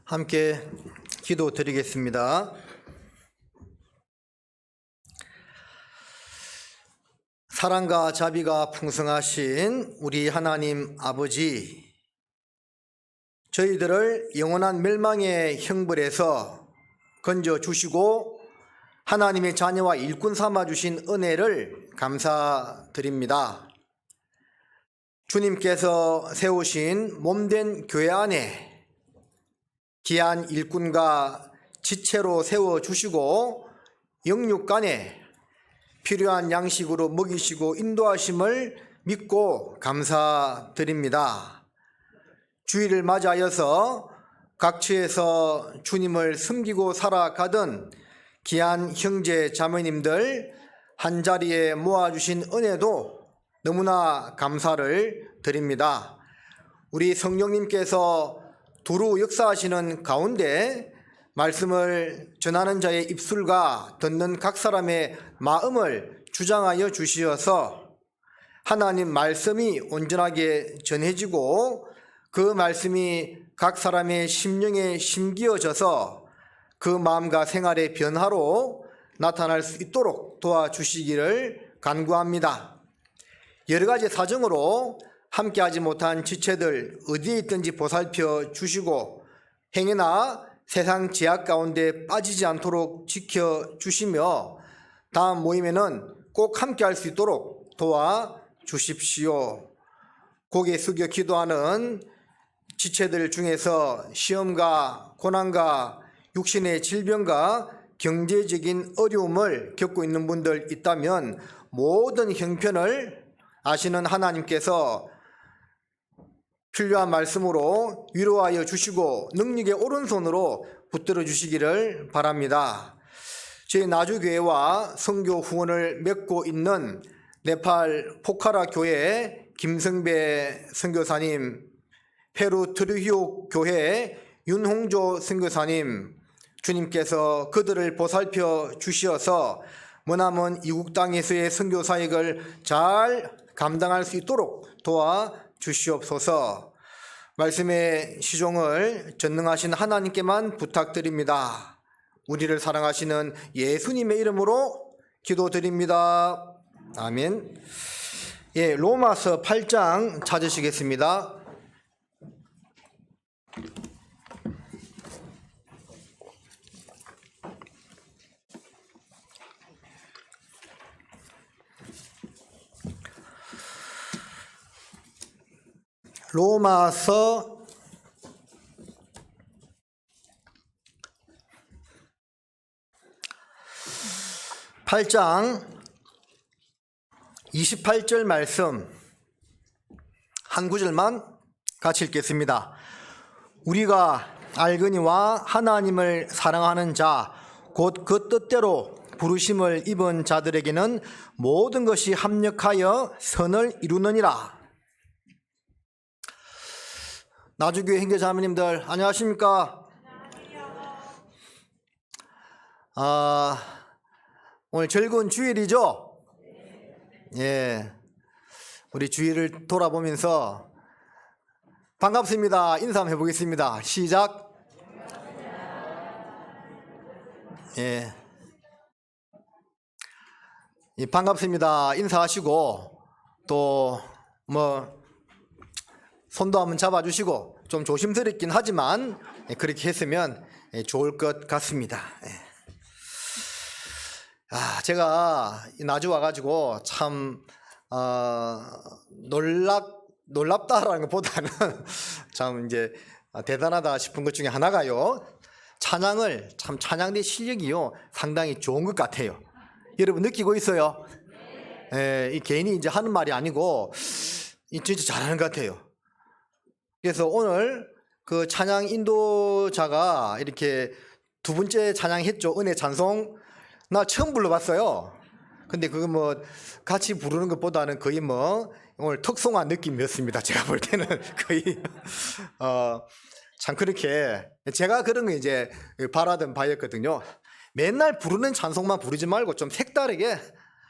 함께 기도 드리겠습니다. 사랑과 자비가 풍성하신 우리 하나님 아버지, 저희들을 영원한 멸망의 형벌에서 건져주시고 하나님의 자녀와 일꾼 삼아주신 은혜를 감사드립니다. 주님께서 세우신 몸된 교회 안에 귀한 일꾼과 지체로 세워주시고 영육간에 필요한 양식으로 먹이시고 인도하심을 믿고 감사드립니다. 주일을 맞이하여서 각처에서 주님을 섬기고 살아가던 귀한 형제 자매님들 한자리에 모아주신 은혜도 너무나 감사를 드립니다. 우리 성령님께서 두루 역사하시는 가운데 말씀을 전하는 자의 입술과 듣는 각 사람의 마음을 주장하여 주시어서 하나님 말씀이 온전하게 전해지고 그 말씀이 각 사람의 심령에 심기어져서 그 마음과 생활의 변화로 나타날 수 있도록 도와주시기를 간구합니다. 여러 가지 사정으로 함께하지 못한 지체들 어디에 있든지 보살펴 주시고 행여나 세상 제약 가운데 빠지지 않도록 지켜주시며 다음 모임에는 꼭 함께할 수 있도록 도와주십시오. 고개 숙여 기도하는 지체들 중에서 시험과 고난과 육신의 질병과 경제적인 어려움을 겪고 있는 분들 있다면 모든 형편을 아시는 하나님께서 필요한 말씀으로 위로하여 주시고 능력의 오른손으로 붙들어 주시기를 바랍니다. 저희 나주교회와 선교 후원을 맺고 있는 네팔 포카라 교회 김성배 선교사님, 페루 트르히오 교회 윤홍조 선교사님, 주님께서 그들을 보살펴 주시어서 머나먼 이국 땅에서의 선교 사역을 잘 감당할 수 있도록 도와주시옵소서. 말씀의 시종을 전능하신 하나님께만 부탁드립니다. 우리를 사랑하시는 예수님의 이름으로 기도드립니다. 아멘. 로마서 8장 찾으시겠습니다. 로마서 8장 28절 말씀 한 구절만 같이 읽겠습니다. 우리가 알거니와 하나님을 사랑하는 자 곧 그 뜻대로 부르심을 입은 자들에게는 모든 것이 합력하여 선을 이루느니라. 나주교회 형제자매님들 안녕하십니까? 오늘 즐거운 주일이죠? 우리 주일을 돌아보면서 반갑습니다 인사 한번 해보겠습니다. 시작. 반갑습니다 인사하시고 또 손도 한번 잡아주시고 좀 조심스럽긴 하지만 그렇게 했으면 좋을 것 같습니다. 제가 나주 와가지고 참 놀랍다라는 것보다는 참 이제 대단하다 싶은 것 중에 하나가요. 찬양대 실력이요 상당히 좋은 것 같아요. 여러분 느끼고 있어요? 이 괜히 이제 하는 말이 아니고 진짜 잘하는 것 같아요. 그래서 오늘 그 찬양 인도자가 이렇게 두 번째 찬양했죠. 은혜 찬송. 나 처음 불러봤어요. 근데 그거 같이 부르는 것보다는 거의 오늘 특송한 느낌이었습니다. 제가 볼 때는 거의 참 그렇게 제가 그런 거 이제 바라던 바였거든요. 맨날 부르는 찬송만 부르지 말고 좀 색다르게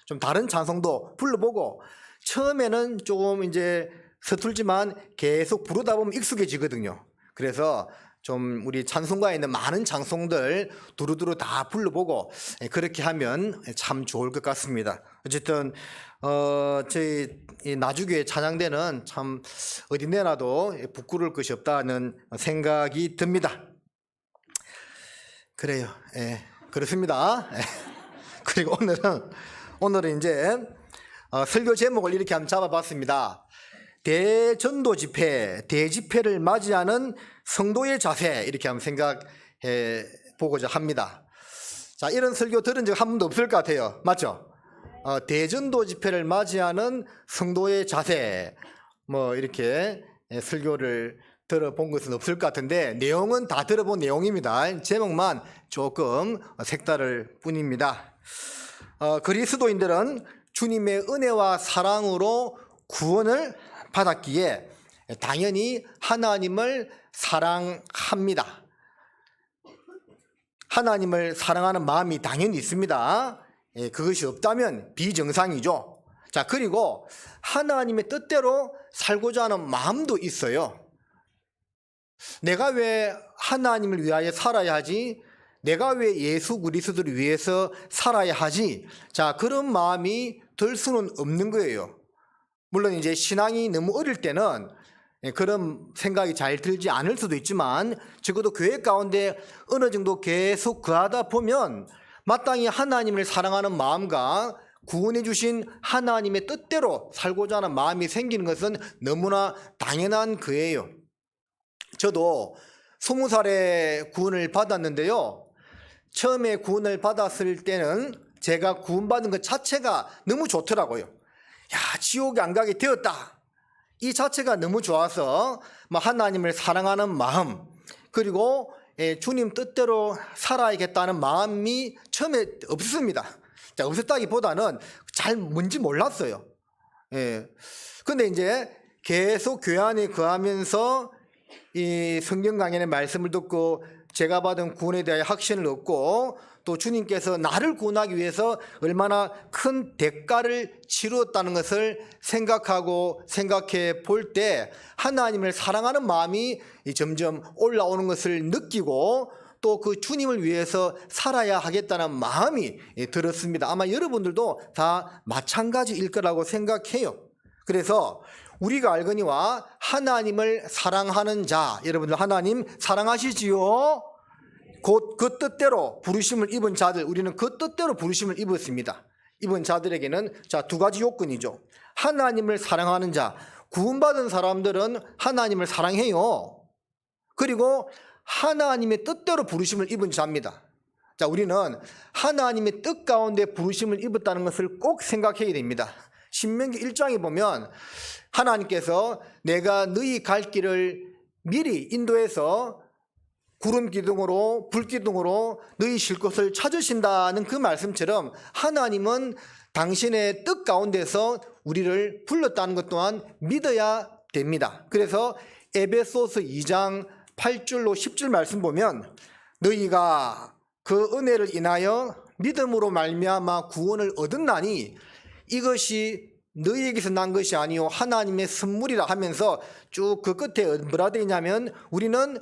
좀 다른 찬송도 불러보고 처음에는 조금 이제 서툴지만 계속 부르다 보면 익숙해지거든요. 그래서 좀 우리 찬송가에 있는 많은 찬송들 두루두루 다 불러보고 그렇게 하면 참 좋을 것 같습니다. 어쨌든 저희 이 나주교회 찬양대는 참 어디 내놔도 부끄러울 것이 없다는 생각이 듭니다. 그래요. 그렇습니다. 그리고 오늘은 이제 설교 제목을 이렇게 한번 잡아봤습니다. 대전도 집회, 대집회를 맞이하는 성도의 자세, 이렇게 한번 생각해 보고자 합니다. 자, 이런 설교 들은 적 한 번도 없을 것 같아요. 맞죠? 대전도 집회를 맞이하는 성도의 자세, 뭐 이렇게 설교를 들어본 것은 없을 것 같은데 내용은 다 들어본 내용입니다. 제목만 조금 색다를 뿐입니다. 그리스도인들은 주님의 은혜와 사랑으로 구원을 받았기에 당연히 하나님을 사랑합니다. 하나님을 사랑하는 마음이 당연히 있습니다. 그것이 없다면 비정상이죠. 자, 그리고 하나님의 뜻대로 살고자 하는 마음도 있어요. 내가 왜 하나님을 위하여 살아야 하지? 내가 왜 예수 그리스도를 위해서 살아야 하지? 자, 그런 마음이 들 수는 없는 거예요. 물론 이제 신앙이 너무 어릴 때는 그런 생각이 잘 들지 않을 수도 있지만 적어도 교회 가운데 어느 정도 계속 거하다 보면 마땅히 하나님을 사랑하는 마음과 구원해 주신 하나님의 뜻대로 살고자 하는 마음이 생기는 것은 너무나 당연한 거예요. 저도 20살에 구원을 받았는데요. 처음에 구원을 받았을 때는 제가 구원받은 것 자체가 너무 좋더라고요. 야, 지옥에 안 가게 되었다. 이 자체가 너무 좋아서 하나님을 사랑하는 마음, 그리고 주님 뜻대로 살아야겠다는 마음이 처음에 없었습니다. 자, 없었다기보다는 잘 뭔지 몰랐어요. 근데 이제 계속 교회 안에 거하면서 이 성경 강연의 말씀을 듣고 제가 받은 구원에 대하여 확신을 얻고 또 주님께서 나를 구원하기 위해서 얼마나 큰 대가를 치루었다는 것을 생각해 볼 때 하나님을 사랑하는 마음이 점점 올라오는 것을 느끼고 또 그 주님을 위해서 살아야 하겠다는 마음이 들었습니다. 아마 여러분들도 다 마찬가지일 거라고 생각해요. 그래서 우리가 알거니와 하나님을 사랑하는 자, 여러분들 하나님 사랑하시지요? 곧 그 뜻대로 부르심을 입은 자들, 우리는 그 뜻대로 부르심을 입었습니다. 입은 자들에게는 자, 두 가지 요건이죠. 하나님을 사랑하는 자, 구원받은 사람들은 하나님을 사랑해요. 그리고 하나님의 뜻대로 부르심을 입은 자입니다. 자, 우리는 하나님의 뜻 가운데 부르심을 입었다는 것을 꼭 생각해야 됩니다. 신명기 1장에 보면 하나님께서 내가 너희 갈 길을 미리 인도해서 구름 기둥으로 불 기둥으로 너희 쉴 곳을 찾으신다는 그 말씀처럼 하나님은 당신의 뜻 가운데서 우리를 불렀다는 것 또한 믿어야 됩니다. 그래서 에베소서 2장 8절로 10절 말씀 보면 너희가 그 은혜를 인하여 믿음으로 말미암아 구원을 얻었나니 이것이 너희에게서 난 것이 아니요 하나님의 선물이라 하면서 쭉 그 끝에 뭐라 되어 있냐면 우리는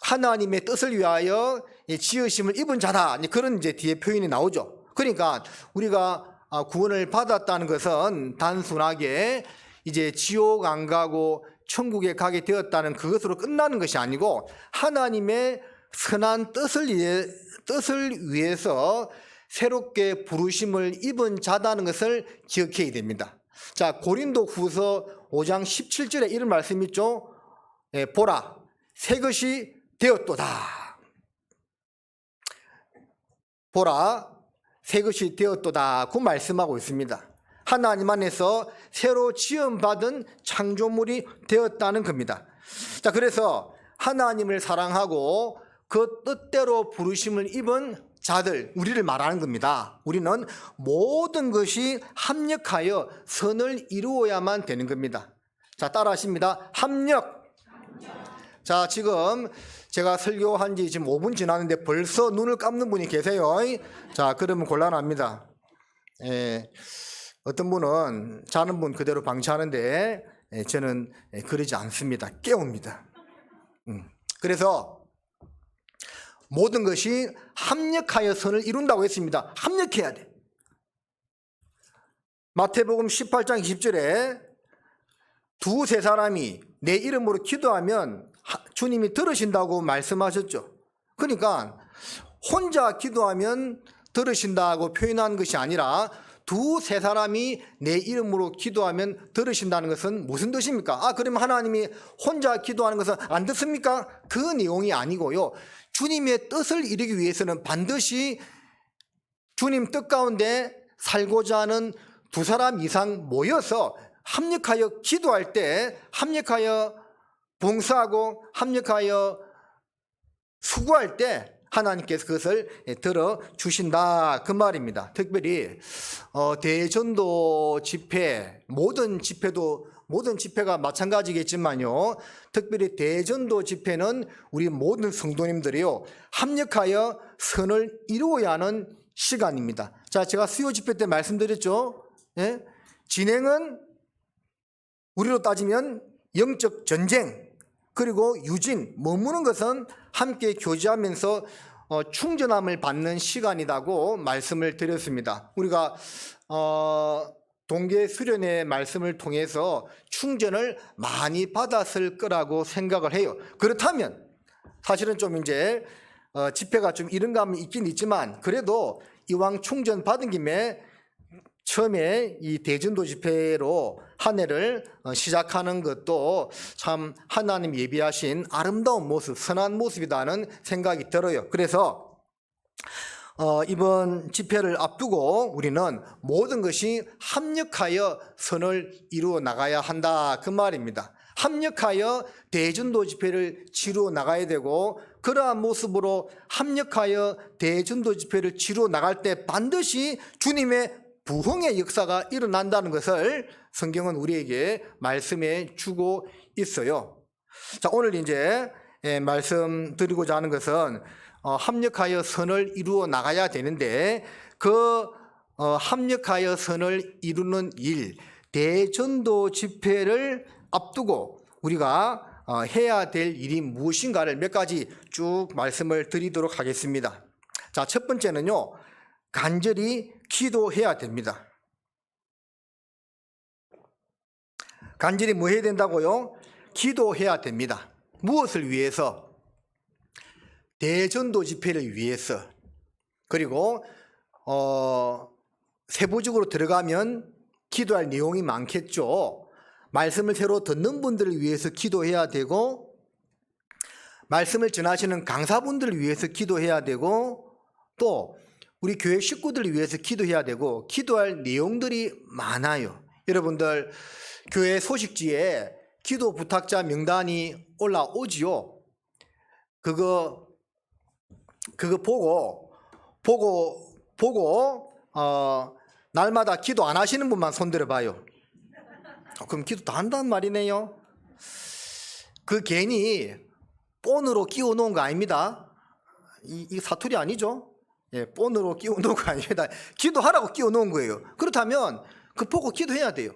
하나님의 뜻을 위하여 지으심을 입은 자다. 그런 이제 뒤에 표현이 나오죠. 그러니까 우리가 구원을 받았다는 것은 단순하게 이제 지옥 안 가고 천국에 가게 되었다는 그것으로 끝나는 것이 아니고 하나님의 선한 뜻을 위해서 새롭게 부르심을 입은 자다는 것을 기억해야 됩니다. 자, 고린도 후서 5장 17절에 이런 말씀 있죠. 보라, 새 것이 되었도다. 보라, 새 것이 되었도다. 그 말씀하고 있습니다. 하나님 안에서 새로 지음받은 창조물이 되었다는 겁니다. 자, 그래서 하나님을 사랑하고 그 뜻대로 부르심을 입은 자들, 우리를 말하는 겁니다. 우리는 모든 것이 합력하여 선을 이루어야만 되는 겁니다. 자, 따라하십니다. 합력. 자, 지금 제가 설교한 지 지금 5분 지났는데 벌써 눈을 감는 분이 계세요. 자, 그러면 곤란합니다. 어떤 분은 자는 분 그대로 방치하는데 저는 그러지 않습니다. 깨웁니다. 그래서 모든 것이 합력하여 선을 이룬다고 했습니다. 합력해야 돼. 마태복음 18장 20절에 두세 사람이 내 이름으로 기도하면 주님이 들으신다고 말씀하셨죠. 그러니까 혼자 기도하면 들으신다고 표현한 것이 아니라 두세 사람이 내 이름으로 기도하면 들으신다는 것은 무슨 뜻입니까? 그러면 하나님이 혼자 기도하는 것은 안 듣습니까? 그 내용이 아니고요. 주님의 뜻을 이루기 위해서는 반드시 주님 뜻 가운데 살고자 하는 두 사람 이상 모여서 합력하여 기도할 때, 합력하여 봉사하고 합력하여 수고할 때 하나님께서 그것을 들어주신다 그 말입니다. 특별히 대전도 집회, 모든 집회가 마찬가지겠지만요, 특별히 대전도 집회는 우리 모든 성도님들이요 합력하여 선을 이루어야 하는 시간입니다. 자, 제가 수요 집회 때 말씀드렸죠. 예? 진행은 우리로 따지면 영적 전쟁, 그리고 유진, 머무는 것은 함께 교제하면서 충전함을 받는 시간이라고 말씀을 드렸습니다. 우리가 동계 수련회 말씀을 통해서 충전을 많이 받았을 거라고 생각을 해요. 그렇다면 사실은 좀 이제 집회가 좀 이른 감이 있긴 있지만, 그래도 이왕 충전 받은 김에 처음에 이 대전도 집회로 한 해를 시작하는 것도 참 하나님 예비하신 아름다운 모습, 선한 모습이라는 생각이 들어요. 그래서 이번 집회를 앞두고 우리는 모든 것이 합력하여 선을 이루어 나가야 한다 그 말입니다. 합력하여 대전도 집회를 치루어 나가야 되고, 그러한 모습으로 합력하여 대전도 집회를 치루어 나갈 때 반드시 주님의 부흥의 역사가 일어난다는 것을 성경은 우리에게 말씀해 주고 있어요. 자, 오늘 이제 말씀드리고자 하는 것은 합력하여 선을 이루어 나가야 되는데, 그 합력하여 선을 이루는 일, 대전도 집회를 앞두고 우리가 해야 될 일이 무엇인가를 몇 가지 쭉 말씀을 드리도록 하겠습니다. 자, 첫 번째는요, 간절히 기도해야 됩니다. 간절히 뭐 해야 된다고요? 기도해야 됩니다. 무엇을 위해서? 대전도 집회를 위해서. 그리고 세부적으로 들어가면 기도할 내용이 많겠죠. 말씀을 새로 듣는 분들을 위해서 기도해야 되고, 말씀을 전하시는 강사분들을 위해서 기도해야 되고, 또 우리 교회 식구들을 위해서 기도해야 되고, 기도할 내용들이 많아요. 여러분들 교회 소식지에 기도 부탁자 명단이 올라오지요. 그거 보고 날마다 기도 안 하시는 분만 손들어 봐요. 그럼 기도 다 한단 말이네요. 그 괜히 본으로 끼워 놓은 거 아닙니다. 이 사투리 아니죠? 예, 본으로 끼워 놓은 거 아닙니다. 기도하라고 끼워 놓은 거예요. 그렇다면 그 보고 기도해야 돼요.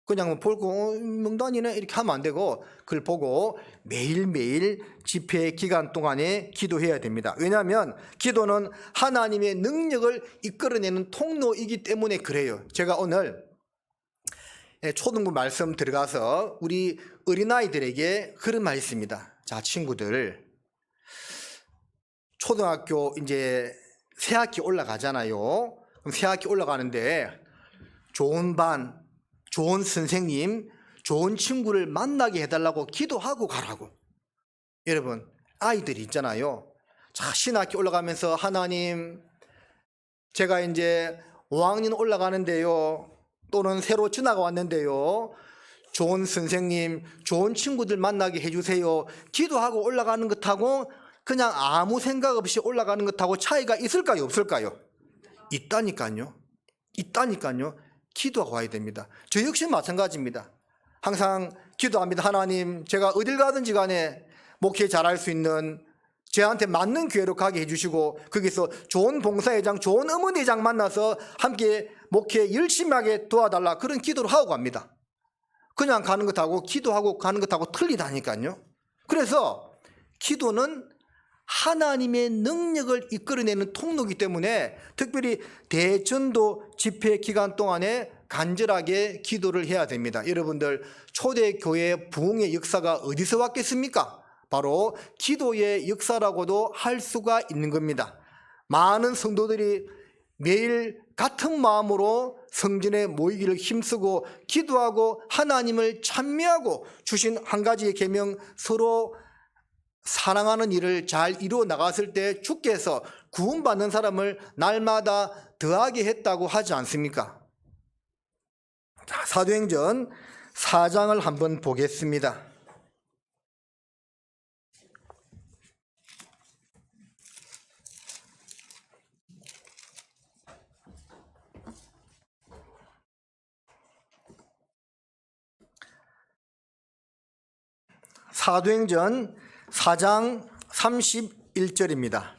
그냥 보고 명단이네 이렇게 하면 안 되고, 그걸 보고 매일매일 집회 기간 동안에 기도해야 됩니다. 왜냐하면 기도는 하나님의 능력을 이끌어내는 통로이기 때문에 그래요. 제가 오늘 초등부 말씀 들어가서 우리 어린아이들에게 그런 말 있습니다. 자, 친구들, 초등학교 이제 새 학기 올라가잖아요. 그럼 새 학기 올라가는데 좋은 반, 좋은 선생님, 좋은 친구를 만나게 해달라고 기도하고 가라고. 여러분, 아이들이 있잖아요. 자, 신학기 올라가면서 하나님, 제가 이제 5학년 올라가는데요, 또는 새로 지나가 왔는데요, 좋은 선생님, 좋은 친구들 만나게 해주세요. 기도하고 올라가는 것하고 그냥 아무 생각 없이 올라가는 것하고 차이가 있을까요, 없을까요? 있다니까요. 기도하고 와야 됩니다. 저 역시 마찬가지입니다. 항상 기도합니다. 하나님, 제가 어딜 가든지 간에 목회 잘할 수 있는, 저한테 맞는 교회로 가게 해주시고, 거기서 좋은 봉사회장, 좋은 어머니회장 만나서 함께 목회 열심히 하게 도와달라, 그런 기도를 하고 갑니다. 그냥 가는 것하고 기도하고 가는 것하고 틀리다니까요. 그래서 기도는 하나님의 능력을 이끌어내는 통로이기 때문에 특별히 대전도 집회 기간 동안에 간절하게 기도를 해야 됩니다. 여러분들, 초대교회 부흥의 역사가 어디서 왔겠습니까? 바로 기도의 역사라고도 할 수가 있는 겁니다. 많은 성도들이 매일 같은 마음으로 성전에 모이기를 힘쓰고 기도하고 하나님을 찬미하고 주신 한 가지의 계명, 서로 사랑하는 일을 잘 이루어 나갔을 때 주께서 구원받는 사람을 날마다 더하게 했다고 하지 않습니까? 자, 사도행전 4장을 한번 보겠습니다. 사도행전 4장 31절입니다.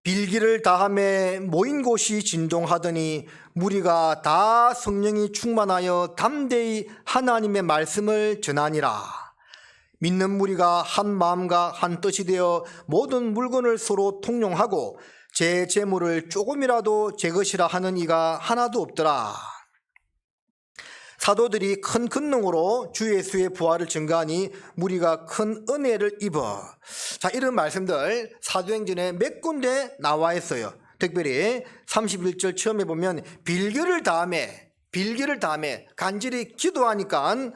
빌기를 다함에 모인 곳이 진동하더니 무리가 다 성령이 충만하여 담대히 하나님의 말씀을 전하니라. 믿는 무리가 한 마음과 한 뜻이 되어 모든 물건을 서로 통용하고 제 재물을 조금이라도 제 것이라 하는 이가 하나도 없더라. 사도들이 큰 권능으로 주 예수의 부활을 증거하니 무리가 큰 은혜를 입어. 자, 이런 말씀들 사도행전에 몇 군데 나와 있어요. 특별히 31절 처음에 보면 빌기를 다함에 간절히 기도하니까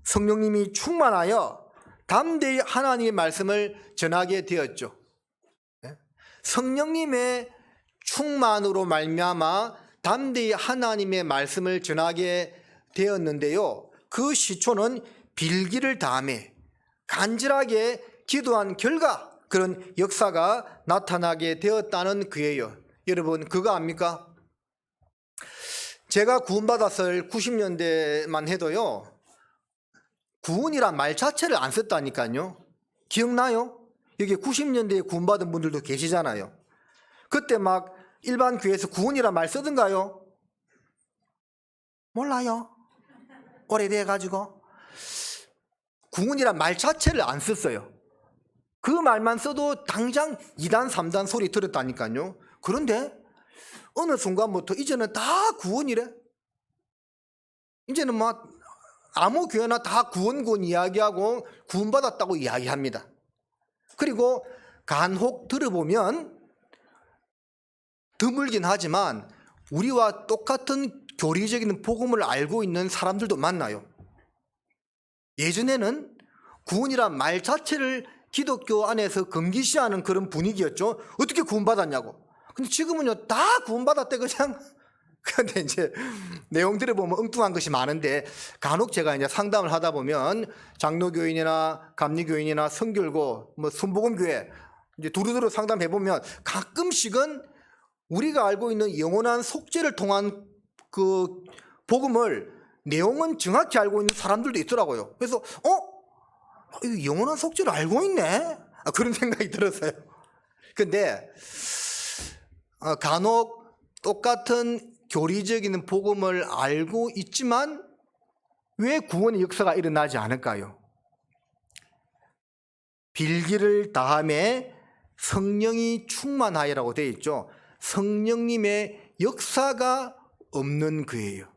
성령님이 충만하여 담대히 하나님의 말씀을 전하게 되었죠. 성령님의 충만으로 말미암아 담대히 하나님의 말씀을 전하게 되었는데요, 그 시초는 빌기를 다함에 간절하게 기도한 결과 그런 역사가 나타나게 되었다는 거예요. 여러분, 그거 압니까? 제가 구원받았을 90년대만 해도요, 구원이란 말 자체를 안 썼다니까요. 기억나요? 여기 90년대에 구원받은 분들도 계시잖아요. 그때 막 일반 교회에서 구원이란 말 쓰던가요? 몰라요. 오래돼가지고 구원이란 말 자체를 안 썼어요. 그 말만 써도 당장 2단 3단 소리 들었다니까요. 그런데 어느 순간부터 이제는 다 구원이래. 이제는 막 아무 교회나 다 구원 이야기하고 구원받았다고 이야기합니다. 그리고 간혹 들어보면 드물긴 하지만 우리와 똑같은 교리적인 복음을 알고 있는 사람들도 만나요. 예전에는 구원이란 말 자체를 기독교 안에서 금기시하는 그런 분위기였죠. 어떻게 구원받았냐고. 근데 지금은요, 다 구원받았대 그냥. 근데 이제 내용들을 보면 엉뚱한 것이 많은데, 간혹 제가 이제 상담을 하다 보면 장로교인이나 감리교인이나 성결고 뭐 순복음교회 이제 두루두루 상담해 보면 가끔씩은 우리가 알고 있는 영원한 속죄를 통한 그 복음을 내용은 정확히 알고 있는 사람들도 있더라고요. 그래서 이 영원한 속죄를 알고 있네, 그런 생각이 들었어요. 근데 간혹 똑같은 교리적인 복음을 알고 있지만 왜 구원의 역사가 일어나지 않을까요? 빌기를 다함에 성령이 충만하여라고 되어 있죠. 성령님의 역사가 없는 거예요.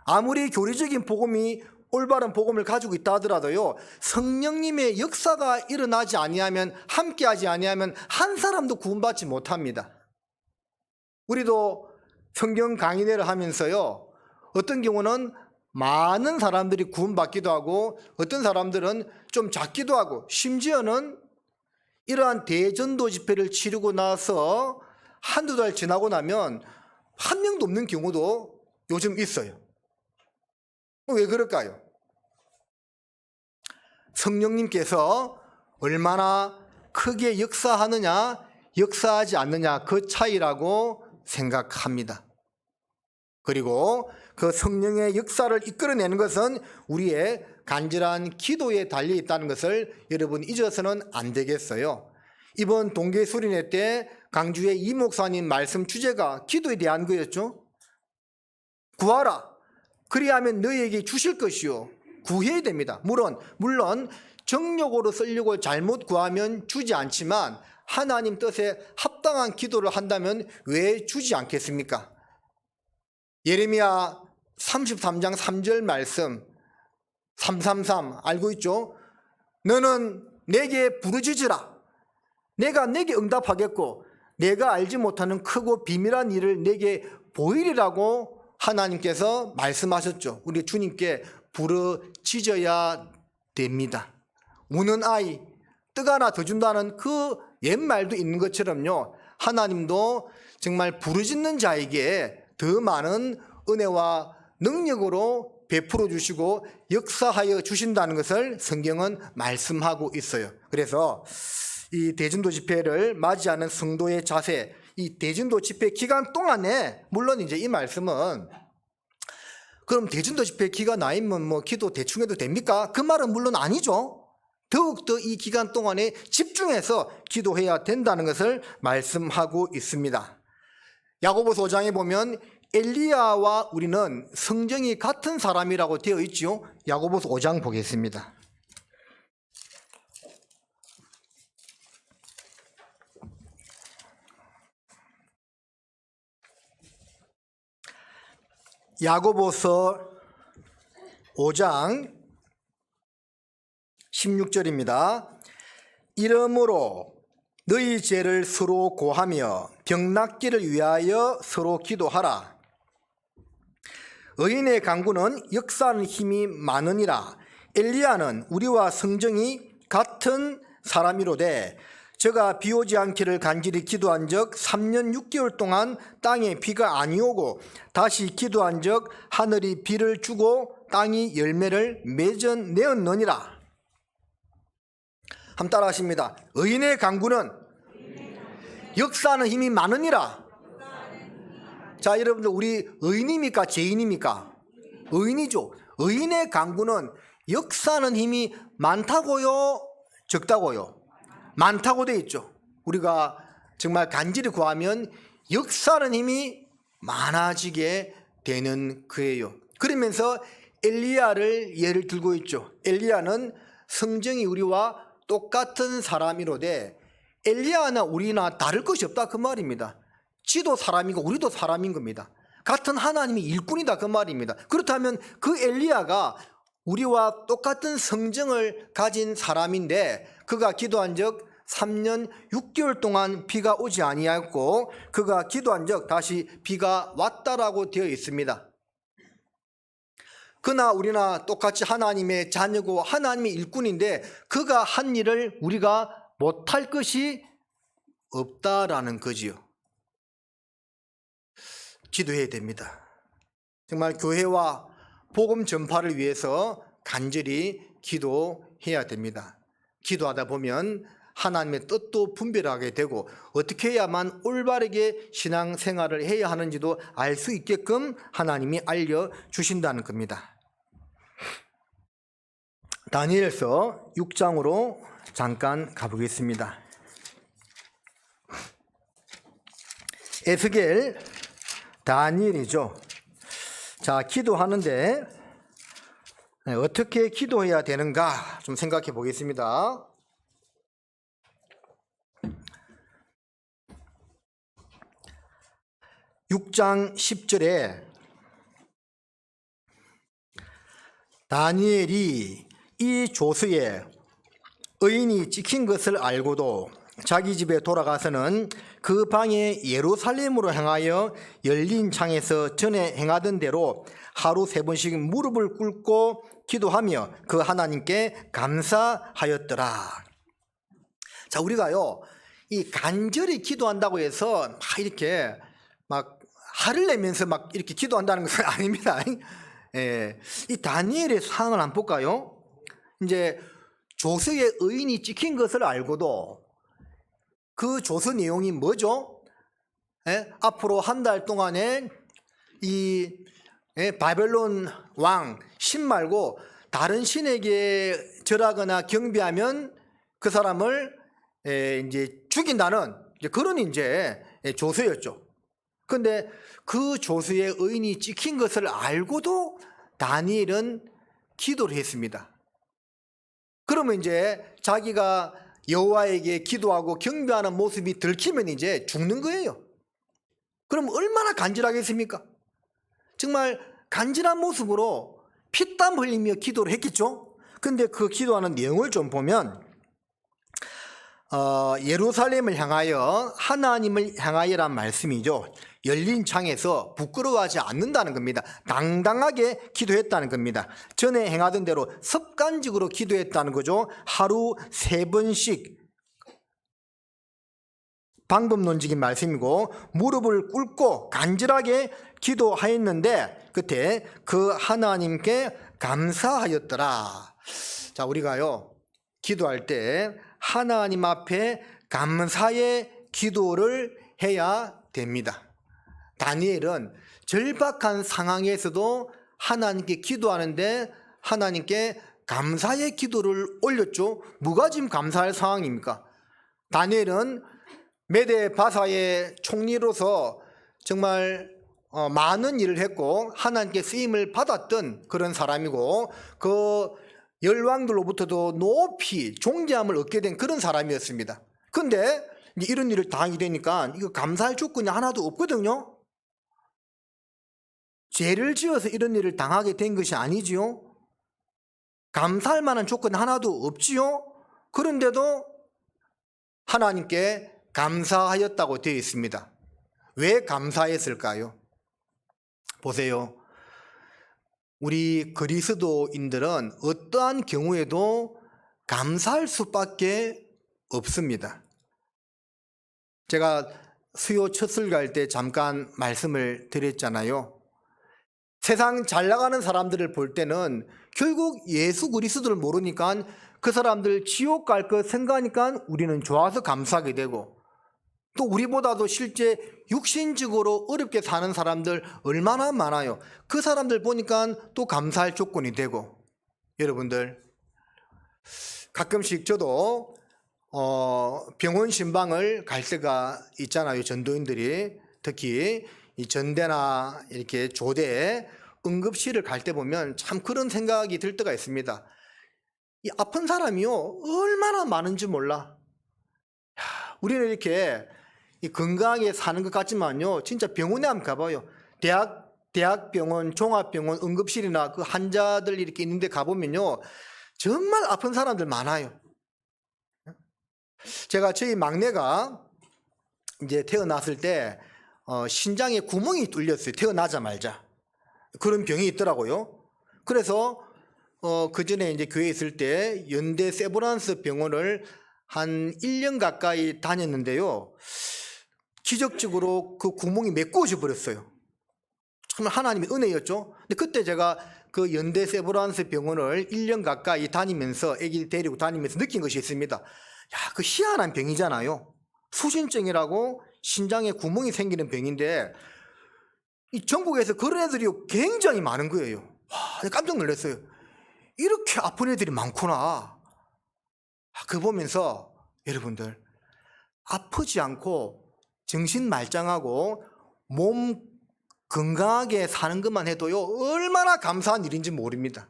아무리 교리적인 복음이 올바른 복음을 가지고 있다 하더라도요, 성령님의 역사가 일어나지 아니하면, 함께하지 아니하면 한 사람도 구원받지 못합니다. 우리도 성경 강의회를 하면서요, 어떤 경우는 많은 사람들이 구원받기도 하고 어떤 사람들은 좀 작기도 하고, 심지어는 이러한 대전도 집회를 치르고 나서 한두 달 지나고 나면 한 명도 없는 경우도 요즘 있어요. 왜 그럴까요? 성령님께서 얼마나 크게 역사하느냐, 역사하지 않느냐, 그 차이라고 생각합니다. 그리고 그 성령의 역사를 이끌어내는 것은 우리의 간절한 기도에 달려 있다는 것을 여러분 잊어서는 안 되겠어요. 이번 동계 수련회 때 강주의 이 목사님 말씀 주제가 기도에 대한 거였죠. 구하라, 그리하면 너희에게 주실 것이요. 구해야 됩니다. 물론 정욕으로 쓰려고 잘못 구하면 주지 않지만 하나님 뜻에 합당한 기도를 한다면 왜 주지 않겠습니까? 예레미야 33장 3절 말씀 333 알고 있죠? 너는 내게 부르짖으라. 내가 내게 응답하겠고 내가 알지 못하는 크고 비밀한 일을 내게 보이리라고 하나님께서 말씀하셨죠. 우리 주님께 부르짖어야 됩니다. 우는 아이 떡 하나 더 준다는 그 옛말도 있는 것처럼요, 하나님도 정말 부르짖는 자에게 더 많은 은혜와 능력으로 베풀어 주시고 역사하여 주신다는 것을 성경은 말씀하고 있어요. 그래서 이 대전도 집회를 맞이하는 성도의 자세, 이 대전도 집회 기간 동안에, 물론 이제 이 말씀은 그럼 대전도 집회 기간 아니면 뭐 기도 대충 해도 됩니까? 그 말은 물론 아니죠. 더욱더 이 기간 동안에 집중해서 기도해야 된다는 것을 말씀하고 있습니다. 야고보서 5장에 보면 엘리야와 우리는 성정이 같은 사람이라고 되어 있죠. 야고보서 5장 보겠습니다. 야고보서 5장 16절입니다. 이러므로 너희 죄를 서로 고하며 병 낫기를 위하여 서로 기도하라. 의인의 간구는 역사하는 힘이 많으니라. 엘리야는 우리와 성정이 같은 사람이로되 저가 비 오지 않기를 간절히 기도한 적 3년 6개월 동안 땅에 비가 아니오고 다시 기도한 적 하늘이 비를 주고 땅이 열매를 맺어내었느니라. 한번 따라 하십니다. 의인의 간구는 역사하는 힘이 많으니라. 자, 여러분들, 우리 의인입니까? 죄인입니까? 의인이죠. 의인의 간구는 역사하는 힘이 많다고요? 적다고요? 많다고 되어 있죠. 우리가 정말 간절히 구하면 역사하는 힘이 많아지게 되는 거예요. 그러면서 엘리야를 예를 들고 있죠. 엘리야는 성정이 우리와 똑같은 사람이로되 엘리야나 우리나 다를 것이 없다 그 말입니다. 지도 사람이고 우리도 사람인 겁니다. 같은 하나님의 일꾼이다 그 말입니다. 그렇다면 그 엘리야가 우리와 똑같은 성정을 가진 사람인데 그가 기도한 적 3년 6개월 동안 비가 오지 아니하였고 그가 기도한 적 다시 비가 왔다라고 되어 있습니다. 그나 우리나 똑같이 하나님의 자녀고 하나님의 일꾼인데 그가 한 일을 우리가 못할 것이 없다라는 거지요. 기도해야 됩니다. 정말 교회와 복음 전파를 위해서 간절히 기도해야 됩니다. 기도하다 보면 하나님의 뜻도 분별하게 되고 어떻게 해야만 올바르게 신앙생활을 해야 하는지도 알 수 있게끔 하나님이 알려주신다는 겁니다. 다니엘서 6장으로 잠깐 가보겠습니다. 에스겔, 다니엘이죠. 자, 기도하는데 어떻게 기도해야 되는가 좀 생각해 보겠습니다. (6장 10절에) 다니엘이 이 조서에 의인이 찍힌 것을 알고도 자기 집에 돌아가서는 그 방에 예루살렘으로 향하여 열린 창에서 전에 행하던 대로 하루 3번씩 무릎을 꿇고 기도하며 그 하나님께 감사하였더라. 자, 우리가요, 이 간절히 기도한다고 해서 막 이렇게 막 화를 내면서 막 이렇게 기도한다는 것은 아닙니다. 예. 이 다니엘의 상황을 한번 볼까요? 이제 조서에 의인이 찍힌 것을 알고도 그 조서 내용이 뭐죠? 예? 앞으로 한 달 동안에 이 바벨론 왕 신 말고 다른 신에게 절하거나 경배하면 그 사람을 이제 죽인다는 그런 이제 조서였죠. 그런데 그 조서에 의인이 찍힌 것을 알고도 다니엘은 기도를 했습니다. 그러면 이제 자기가 여호와에게 기도하고 경배하는 모습이 들키면 이제 죽는 거예요. 그럼 얼마나 간절하겠습니까? 정말 간절한 모습으로 피땀 흘리며 기도를 했겠죠. 근데 그 기도하는 내용을 좀 보면 예루살렘을 향하여, 하나님을 향하여란 말씀이죠. 열린 창에서 부끄러워하지 않는다는 겁니다. 당당하게 기도했다는 겁니다. 전에 행하던 대로 습관적으로 기도했다는 거죠. 하루 3번씩, 방법론적인 말씀이고, 무릎을 꿇고 간절하게 기도하였는데 그때 그 하나님께 감사하였더라. 자, 우리가요 기도할 때 하나님 앞에 감사의 기도를 해야 됩니다. 다니엘은 절박한 상황에서도 하나님께 기도하는데 하나님께 감사의 기도를 올렸죠. 뭐가 지금 감사할 상황입니까? 다니엘은 메데 바사의 총리로서 정말 많은 일을 했고 하나님께 쓰임을 받았던 그런 사람이고, 그 열왕들로부터도 높이 존귀함을 얻게 된 그런 사람이었습니다. 그런데 이런 일을 당하게 되니까 이거 감사할 조건이 하나도 없거든요. 죄를 지어서 이런 일을 당하게 된 것이 아니지요. 감사할 만한 조건이 하나도 없지요. 그런데도 하나님께 감사하였다고 되어 있습니다. 왜 감사했을까요? 보세요. 우리 그리스도인들은 어떠한 경우에도 감사할 수밖에 없습니다. 제가 수요 첫술 갈 때 잠깐 말씀을 드렸잖아요. 세상 잘 나가는 사람들을 볼 때는 결국 예수 그리스도를 모르니까 그 사람들 지옥 갈 것 생각하니까 우리는 좋아서 감사하게 되고, 또 우리보다도 실제 육신적으로 어렵게 사는 사람들 얼마나 많아요. 그 사람들 보니까 또 감사할 조건이 되고. 여러분들 가끔씩 저도 병원 신방을 갈 때가 있잖아요. 전도인들이 특히 이 전대나 이렇게 조대 응급실을 갈 때 보면 참 그런 생각이 들 때가 있습니다. 이 아픈 사람이요 얼마나 많은지 몰라. 우리는 이렇게 건강하게 사는 것 같지만요, 진짜 병원에 한번 가봐요. 대학병원, 종합병원, 응급실이나 그 환자들 이렇게 있는데 가보면요 정말 아픈 사람들 많아요. 제가 저희 막내가 이제 태어났을 때 신장에 구멍이 뚫렸어요. 태어나자마자. 그런 병이 있더라고요. 그래서 그 전에 이제 교회에 있을 때 연대 세브란스 병원을 한 1년 가까이 다녔는데요, 기적적으로 그 구멍이 메꿔져 버렸어요. 정말 하나님의 은혜였죠. 근데 그때 제가 그 연대 세브란스 병원을 1년 가까이 다니면서 아기 데리고 다니면서 느낀 것이 있습니다. 야, 그 희한한 병이잖아요. 수신증이라고 신장에 구멍이 생기는 병인데 이 전국에서 그런 애들이 굉장히 많은 거예요. 와, 깜짝 놀랐어요. 이렇게 아픈 애들이 많구나. 그거 보면서 여러분들 아프지 않고 정신 말짱하고 몸 건강하게 사는 것만 해도요 얼마나 감사한 일인지 모릅니다.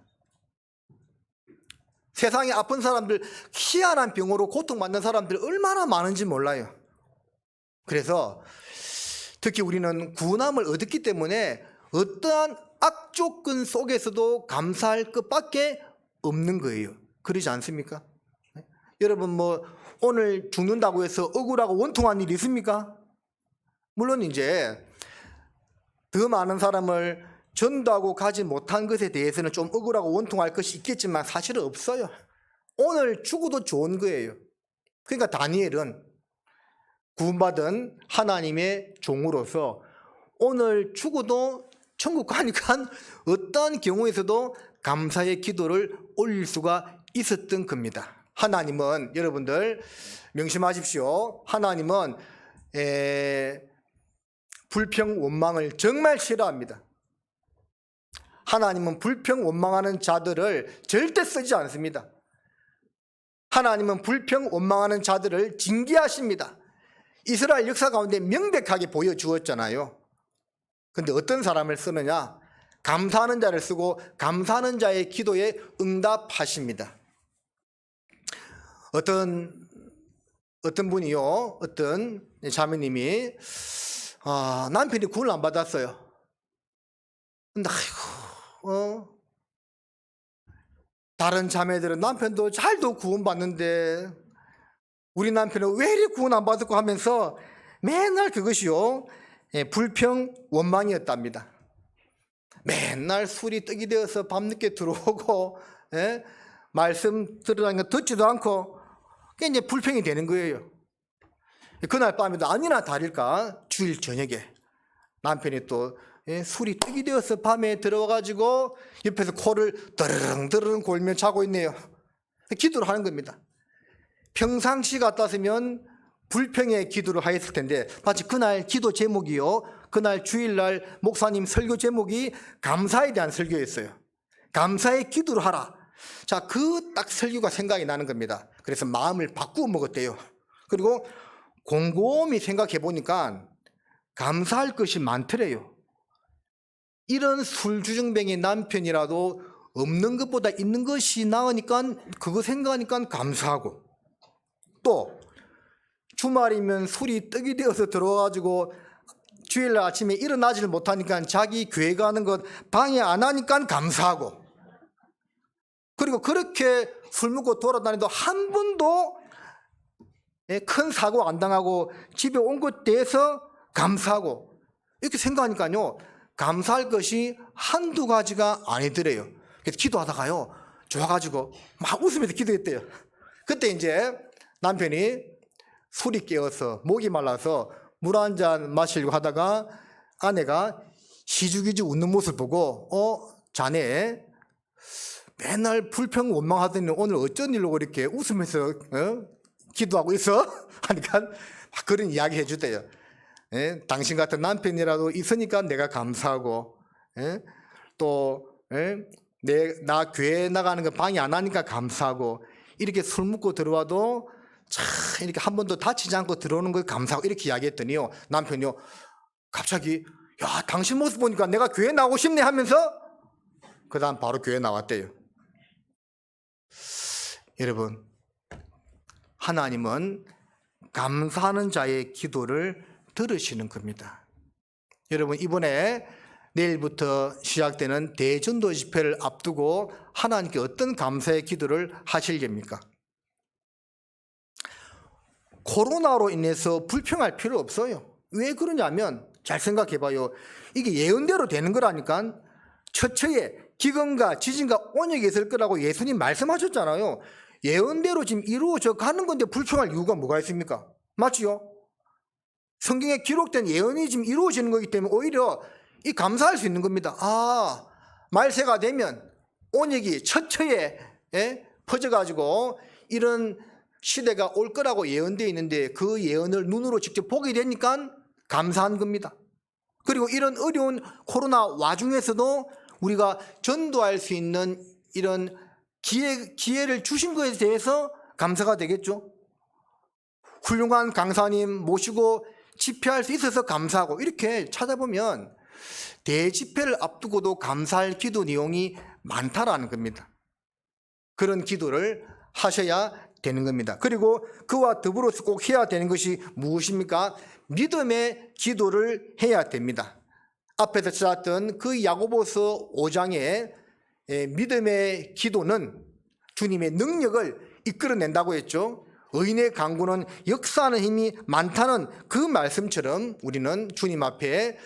세상에 아픈 사람들, 희한한 병으로 고통받는 사람들 얼마나 많은지 몰라요. 그래서 특히 우리는 구원함을 얻었기 때문에 어떠한 악조건 속에서도 감사할 것밖에 없는 거예요. 그러지 않습니까? 여러분 뭐 오늘 죽는다고 해서 억울하고 원통한 일이 있습니까? 물론 이제 더 많은 사람을 전도하고 가지 못한 것에 대해서는 좀 억울하고 원통할 것이 있겠지만 사실은 없어요. 오늘 죽어도 좋은 거예요. 그러니까 다니엘은 구원받은 하나님의 종으로서 오늘 죽어도 천국 가니까 어떠한 경우에서도 감사의 기도를 올릴 수가 있었던 겁니다. 하나님은 여러분들 명심하십시오. 하나님은 불평 원망을 정말 싫어합니다. 하나님은 불평 원망하는 자들을 절대 쓰지 않습니다. 하나님은 불평 원망하는 자들을 징계하십니다. 이스라엘 역사 가운데 명백하게 보여주었잖아요. 근데 어떤 사람을 쓰느냐? 감사하는 자를 쓰고 감사하는 자의 기도에 응답하십니다. 어떤 분이요, 어떤 자매님이 남편이 구원을 안 받았어요. 근데 다른 자매들은 남편도 잘도 구원받는데 우리 남편은 왜 이리 구원 안 받았고 하면서 맨날 그것이요, 불평 원망이었답니다. 맨날 술이 떡이 되어서 밤늦게 들어오고, 말씀 들으라는 거 듣지도 않고, 그게 이제 불평이 되는 거예요. 그날 밤에도 아니나 다를까 주일 저녁에 남편이 또 술이 떡이 되어서 밤에 들어와가지고 옆에서 코를 드르릉 골며 자고 있네요. 기도를 하는 겁니다. 평상시 같았으면 불평의 기도를 하였을 텐데 마치 그날 기도 제목이요, 그날 주일날 목사님 설교 제목이 감사에 대한 설교였어요. 감사의 기도를 하라. 자, 그 딱 설교가 생각이 나는 겁니다. 그래서 마음을 바꾸어 먹었대요. 그리고 곰곰이 생각해 보니까 감사할 것이 많더래요. 이런 술주정뱅이 남편이라도 없는 것보다 있는 것이 나으니까 그거 생각하니까 감사하고, 또 주말이면 술이 떡이 되어서 들어와가지고 주일날 아침에 일어나지를 못하니까 자기 교회 가는 것 방해 안 하니까 감사하고, 그리고 그렇게 술 먹고 돌아다니도 한 번도 큰 사고 안 당하고 집에 온 것 대해서 감사하고, 이렇게 생각하니까요 감사할 것이 한두 가지가 아니더래요. 그래서 기도하다가요 좋아가지고 막 웃으면서 기도했대요. 그때 이제 남편이 술이 깨어서 목이 말라서 물 한 잔 마시려고 하다가 아내가 시주기주 웃는 모습을 보고 자네 맨날 불평 원망하더니 오늘 어쩐 일로 그렇게 웃으면서 기도하고 있어? 하니까 막 그런 이야기 해주대요. 당신 같은 남편이라도 있으니까 내가 감사하고, 또 나 교회 나가는 거 방해 안 하니까 감사하고, 이렇게 술 먹고 들어와도 참 이렇게 한 번도 다치지 않고 들어오는 거 감사하고, 이렇게 이야기했더니요 남편이요 갑자기 야 당신 모습 보니까 내가 교회 나오고 싶네 하면서 그 다음 바로 교회 나왔대요. 여러분, 하나님은 감사하는 자의 기도를 들으시는 겁니다. 여러분, 이번에 내일부터 시작되는 대전도 집회를 앞두고 하나님께 어떤 감사의 기도를 하실 겁니까? 코로나로 인해서 불평할 필요 없어요. 왜 그러냐면 잘 생각해 봐요. 이게 예언대로 되는 거라니까. 처처에 기근과 지진과 온역이 있을 거라고 예수님 말씀하셨잖아요. 예언대로 지금 이루어져 가는 건데 불평할 이유가 뭐가 있습니까? 맞지요? 성경에 기록된 예언이 지금 이루어지는 거기 때문에 오히려 이 감사할 수 있는 겁니다. 말세가 되면 온역이 처처에 퍼져가지고 이런 시대가 올 거라고 예언되어 있는데 그 예언을 눈으로 직접 보게 되니까 감사한 겁니다. 그리고 이런 어려운 코로나 와중에서도 우리가 전도할 수 있는 이런 기회를 주신 것에 대해서 감사가 되겠죠. 훌륭한 강사님 모시고 집회할 수 있어서 감사하고, 이렇게 찾아보면 대집회를 앞두고도 감사할 기도 내용이 많다라는 겁니다. 그런 기도를 하셔야 되는 겁니다. 그리고 그와 더불어서 꼭 해야 되는 것이 무엇입니까? 믿음의 기도를 해야 됩니다. 앞에서 찾았던 그 야고보서 5장의 믿음의 기도는 주님의 능력을 이끌어낸다고 했죠. 의인의 강구는 역사하는 힘이 많다는 그 말씀처럼 우리는 주님 앞에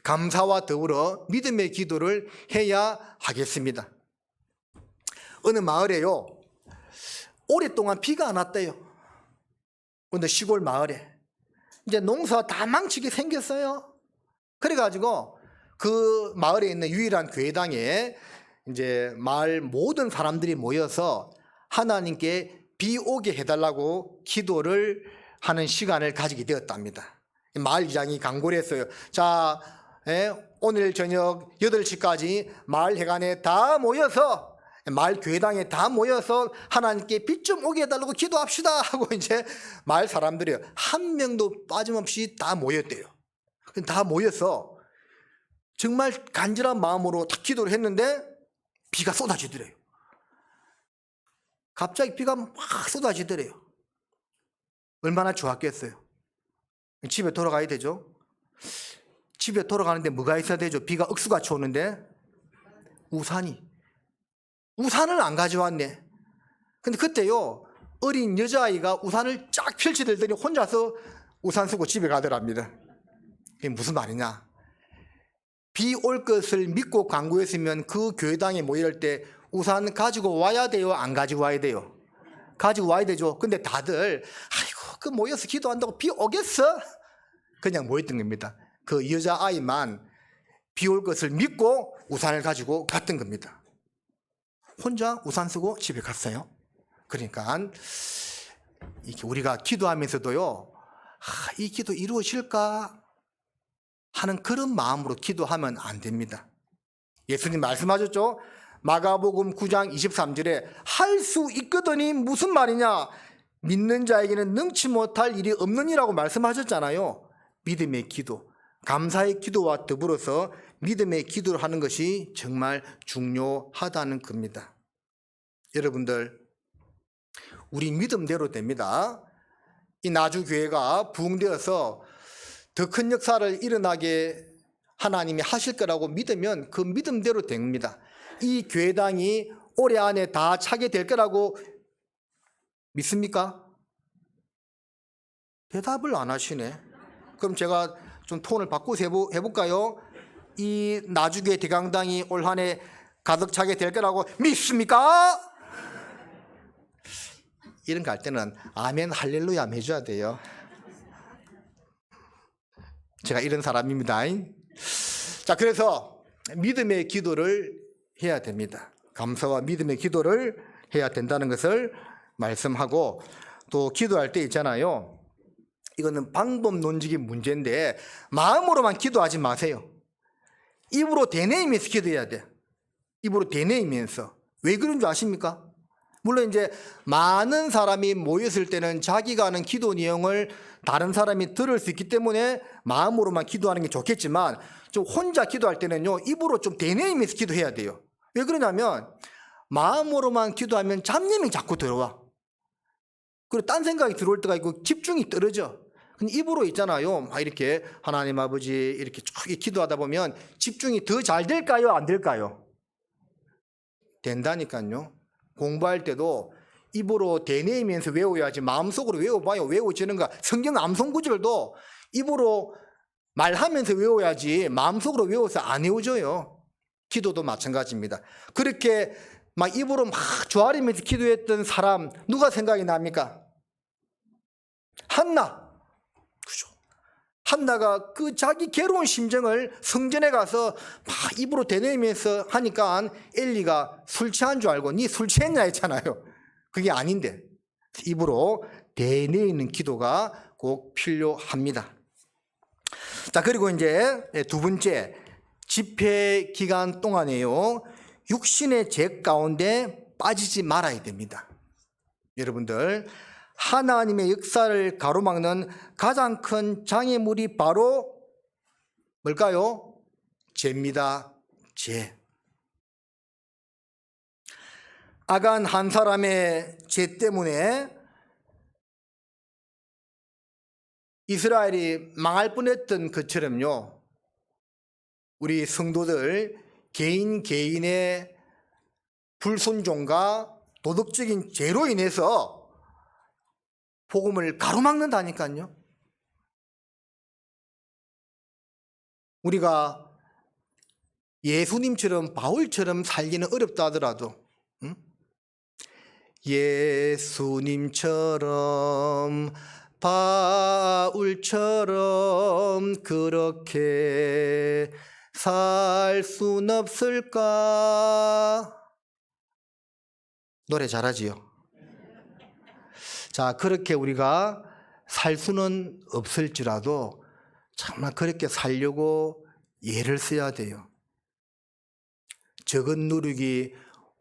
감사와 더불어 믿음의 기도를 해야 하겠습니다. 어느 마을에요 오랫동안 비가 안 왔대요. 어느 시골 마을에 이제 농사 다 망치게 생겼어요. 그래가지고 그 마을에 있는 유일한 교회당에 이제 마을 모든 사람들이 모여서 하나님께 비 오게 해달라고 기도를 하는 시간을 가지게 되었답니다. 마을 이장이 강구를 했어요. 자, 오늘 저녁 8시까지 마을 회관에 다 모여서, 마을 교회당에 다 모여서 하나님께 비 좀 오게 해달라고 기도합시다 하고 이제 마을 사람들이 한 명도 빠짐없이 다 모였대요. 다 모여서 정말 간절한 마음으로 딱 기도를 했는데 비가 쏟아지더래요. 갑자기 비가 막 쏟아지더래요. 얼마나 좋았겠어요. 집에 돌아가야 되죠. 집에 돌아가는데 뭐가 있어야 되죠? 비가 억수같이 오는데 우산을 안 가져왔네. 근데 그때요, 어린 여자아이가 우산을 쫙 펼쳐들더니 혼자서 우산 쓰고 집에 가더랍니다. 그게 무슨 말이냐? 비 올 것을 믿고 간구했으면 그 교회당에 모일 때 우산 가지고 와야 돼요? 안 가지고 와야 돼요? 가지고 와야 되죠. 근데 다들 아이고 그 모여서 기도한다고 비 오겠어? 그냥 모였던 겁니다. 그 여자아이만 비 올 것을 믿고 우산을 가지고 갔던 겁니다. 혼자 우산 쓰고 집에 갔어요. 그러니까 이렇게 우리가 기도하면서도요, 이 기도 이루어질까 하는 그런 마음으로 기도하면 안 됩니다. 예수님 말씀하셨죠? 마가복음 9장 23절에 할 수 있거든이 무슨 말이냐? 믿는 자에게는 능치 못할 일이 없느니라고 말씀하셨잖아요. 믿음의 기도, 감사의 기도와 더불어서 믿음의 기도를 하는 것이 정말 중요하다는 겁니다. 여러분들, 우리 믿음대로 됩니다. 이 나주교회가 부흥되어서 더 큰 역사를 일어나게 하나님이 하실 거라고 믿으면 그 믿음대로 됩니다. 이 교회당이 올해 안에 다 차게 될 거라고 믿습니까? 대답을 안 하시네. 그럼 제가 좀 톤을 바꿔서 해볼까요? 이 나주교회 대강당이 올 한 해 가득 차게 될 거라고 믿습니까? 이런 거 할 때는 아멘 할렐루야 해줘야 돼요. 제가 이런 사람입니다. 자, 그래서 믿음의 기도를 해야 됩니다. 감사와 믿음의 기도를 해야 된다는 것을 말씀하고, 또 기도할 때 있잖아요. 이거는 방법 논적인 문제인데 마음으로만 기도하지 마세요. 입으로 되뇌이면서 기도해야 돼. 입으로 되뇌이면서. 왜 그런 줄 아십니까? 물론 이제 많은 사람이 모였을 때는 자기가 하는 기도 내용을 다른 사람이 들을 수 있기 때문에 마음으로만 기도하는 게 좋겠지만, 좀 혼자 기도할 때는요, 입으로 좀 되뇌이면서 기도해야 돼요. 왜 그러냐면 마음으로만 기도하면 잡념이 자꾸 들어와. 그리고 딴 생각이 들어올 때가 있고 집중이 떨어져. 근데 입으로 있잖아요, 막 이렇게 하나님 아버지 이렇게 쭉 기도하다 보면 집중이 더 잘 될까요? 안 될까요? 된다니까요. 공부할 때도 입으로 되뇌이면서 외워야지 마음속으로 외워봐요. 외워지는가? 성경 암송 구절도 입으로 말하면서 외워야지 마음속으로 외워서 안 외워져요. 기도도 마찬가지입니다. 그렇게 막 입으로 막 조아리면서 기도했던 사람 누가 생각이 납니까? 한나. 그죠? 한나가 그 자기 괴로운 심정을 성전에 가서 막 입으로 되뇌이면서 하니까 엘리가 술 취한 줄 알고 니 술 취했냐 했잖아요. 그게 아닌데 입으로 되뇌이는 기도가 꼭 필요합니다. 자, 그리고 이제 두 번째, 집회 기간 동안에요, 육신의 죄 가운데 빠지지 말아야 됩니다. 여러분들, 하나님의 역사를 가로막는 가장 큰 장애물이 바로 뭘까요? 죄입니다. 죄. 아간 한 사람의 죄 때문에 이스라엘이 망할 뻔했던 것처럼요, 우리 성도들 개인의 불순종과 도덕적인 죄로 인해서 복음을 가로막는다니까요. 우리가 예수님처럼 바울처럼 살기는 어렵다 하더라도, 예수님처럼 바울처럼 그렇게 살 순 없을까? 노래 잘하지요? 자, 그렇게 우리가 살 수는 없을지라도 정말 그렇게 살려고 예를 써야 돼요. 적은 누룩이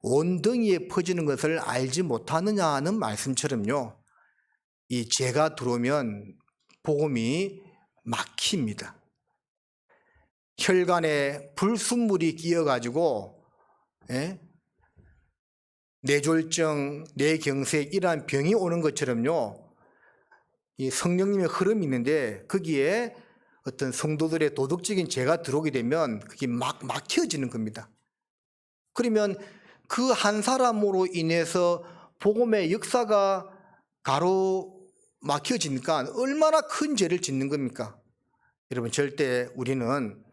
온덩이에 퍼지는 것을 알지 못하느냐 하는 말씀처럼요, 이 죄가 들어오면 복음이 막힙니다. 혈관에 불순물이 끼어가지고 뇌졸중, 뇌경색 이러한 병이 오는 것처럼요. 이 성령님의 흐름이 있는데 거기에 어떤 성도들의 도덕적인 죄가 들어오게 되면 그게 막 막혀지는 겁니다. 그러면 그 한 사람으로 인해서 복음의 역사가 가로막혀지니까 얼마나 큰 죄를 짓는 겁니까? 여러분, 절대 우리는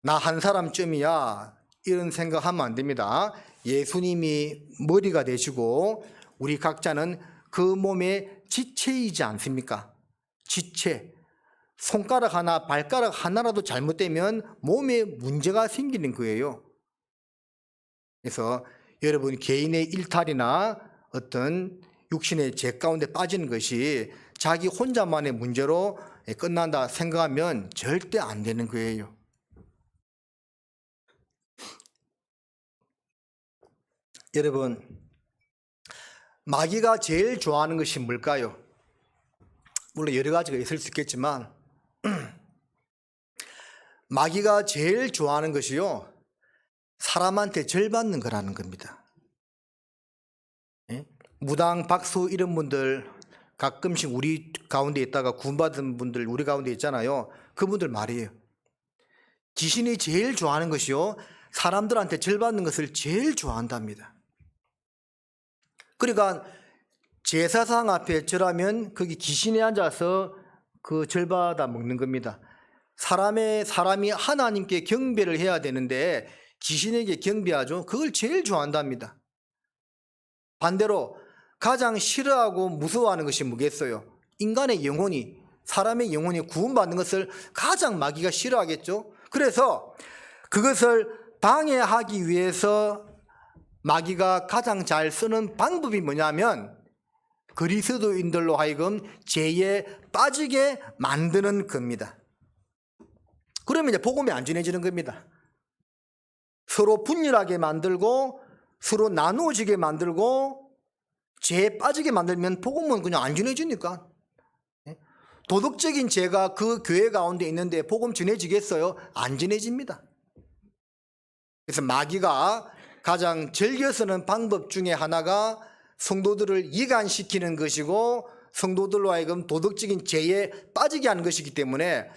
나 한 사람쯤이야 이런 생각하면 안 됩니다. 예수님이 머리가 되시고 우리 각자는 그 몸의 지체이지 않습니까? 지체. 손가락 하나, 발가락 하나라도 잘못되면 몸에 문제가 생기는 거예요. 그래서 여러분 개인의 일탈이나 어떤 육신의 죄 가운데 빠지는 것이 자기 혼자만의 문제로 끝난다 생각하면 절대 안 되는 거예요. 여러분, 마귀가 제일 좋아하는 것이 뭘까요? 물론 여러 가지가 있을 수 있겠지만 마귀가 제일 좋아하는 것이요, 사람한테 절받는 거라는 겁니다. 무당, 박수 이런 분들 가끔씩 우리 가운데 있다가 구원받은 분들 우리 가운데 있잖아요. 그분들 말이에요. 귀신이 제일 좋아하는 것이요, 사람들한테 절받는 것을 제일 좋아한답니다. 그러니까 제사상 앞에 절하면 거기 귀신이 앉아서 그 절받아 먹는 겁니다. 사람이 하나님께 경배를 해야 되는데 귀신에게 경배하죠. 그걸 제일 좋아한답니다. 반대로 가장 싫어하고 무서워하는 것이 뭐겠어요? 인간의 영혼이, 사람의 영혼이 구원받는 것을 가장 마귀가 싫어하겠죠. 그래서 그것을 방해하기 위해서 마귀가 가장 잘 쓰는 방법이 뭐냐면 그리스도인들로 하여금 죄에 빠지게 만드는 겁니다. 그러면 이제 복음이 안 전해지는 겁니다. 서로 분열하게 만들고 서로 나누어지게 만들고 죄에 빠지게 만들면 복음은 그냥 안 전해지니까. 도덕적인 죄가 그 교회 가운데 있는데 복음 전해지겠어요? 안 전해집니다. 그래서 마귀가 가장 즐겨 쓰는 방법 중에 하나가 성도들을 이간시키는 것이고 성도들로 하여금 도덕적인 죄에 빠지게 하는 것이기 때문에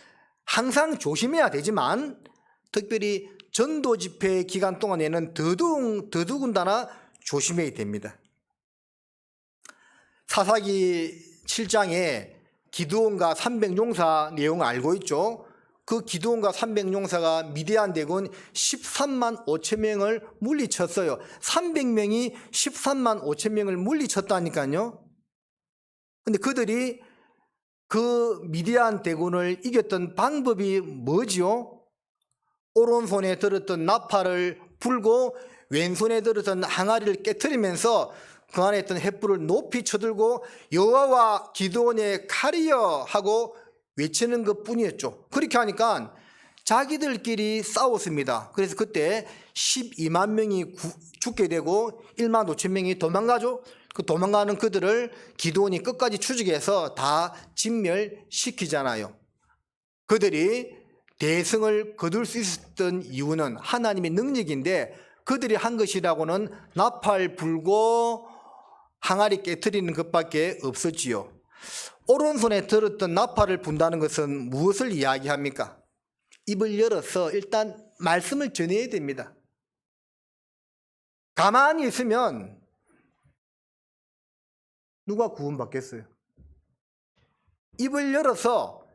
항상 조심해야 되지만 특별히 전도 집회 기간 동안에는 더더군다나 조심해야 됩니다. 사사기 7장에 기드온과 300용사 내용 알고 있죠? 그 기드온과 300용사가 미디안 대군 13만 5천 명을 물리쳤어요. 300명이 13만 5천 명을 물리쳤다니까요. 근데 그들이 그 미디안 대군을 이겼던 방법이 뭐지요? 오른손에 들었던 나팔을 불고 왼손에 들었던 항아리를 깨트리면서 그 안에 있던 횃불을 높이 쳐들고 여호와와 기드온의 칼이여 하고 외치는 것뿐이었죠. 그렇게 하니까 자기들끼리 싸웠습니다. 그래서 그때 12만 명이 죽게 되고 1만 5천 명이 도망가죠. 그 도망가는 그들을 기드온이 끝까지 추적해서 다 진멸시키잖아요. 그들이 대승을 거둘 수 있었던 이유는 하나님의 능력인데 그들이 한 것이라고는 나팔 불고 항아리 깨트리는 것밖에 없었지요. 오른손에 들었던 나팔을 분다는 것은 무엇을 이야기합니까? 입을 열어서 일단 말씀을 전해야 됩니다. 가만히 있으면 누가 구원받겠어요? 입을 열어서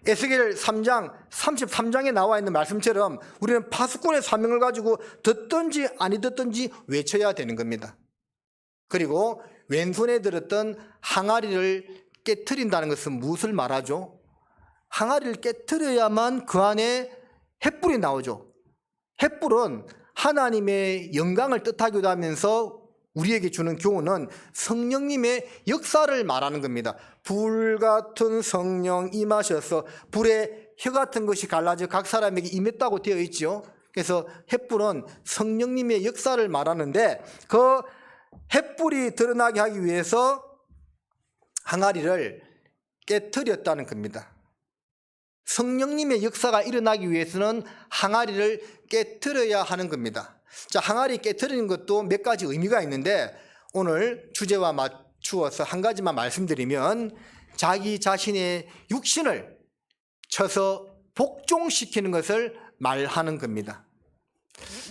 에스겔 3장 33장에 나와 있는 말씀처럼 우리는 파수꾼의 사명을 가지고 듣든지 아니 듣든지 외쳐야 되는 겁니다. 그리고 왼손에 들었던 항아리를 깨트린다는 것은 무엇을 말하죠? 항아리를 깨트려야만 그 안에 횃불이 나오죠. 횃불은 하나님의 영광을 뜻하기도 하면서 우리에게 주는 교훈은 성령님의 역사를 말하는 겁니다. 불 같은 성령 임하셔서 불에 혀 같은 것이 갈라져 각 사람에게 임했다고 되어 있죠. 그래서 횃불은 성령님의 역사를 말하는데 그 횃불이 드러나게 하기 위해서 항아리를 깨트렸다는 겁니다. 성령님의 역사가 일어나기 위해서는 항아리를 깨트려야 하는 겁니다. 자, 항아리 깨트리는 것도 몇 가지 의미가 있는데 오늘 주제와 맞추어서 한 가지만 말씀드리면 자기 자신의 육신을 쳐서 복종시키는 것을 말하는 겁니다.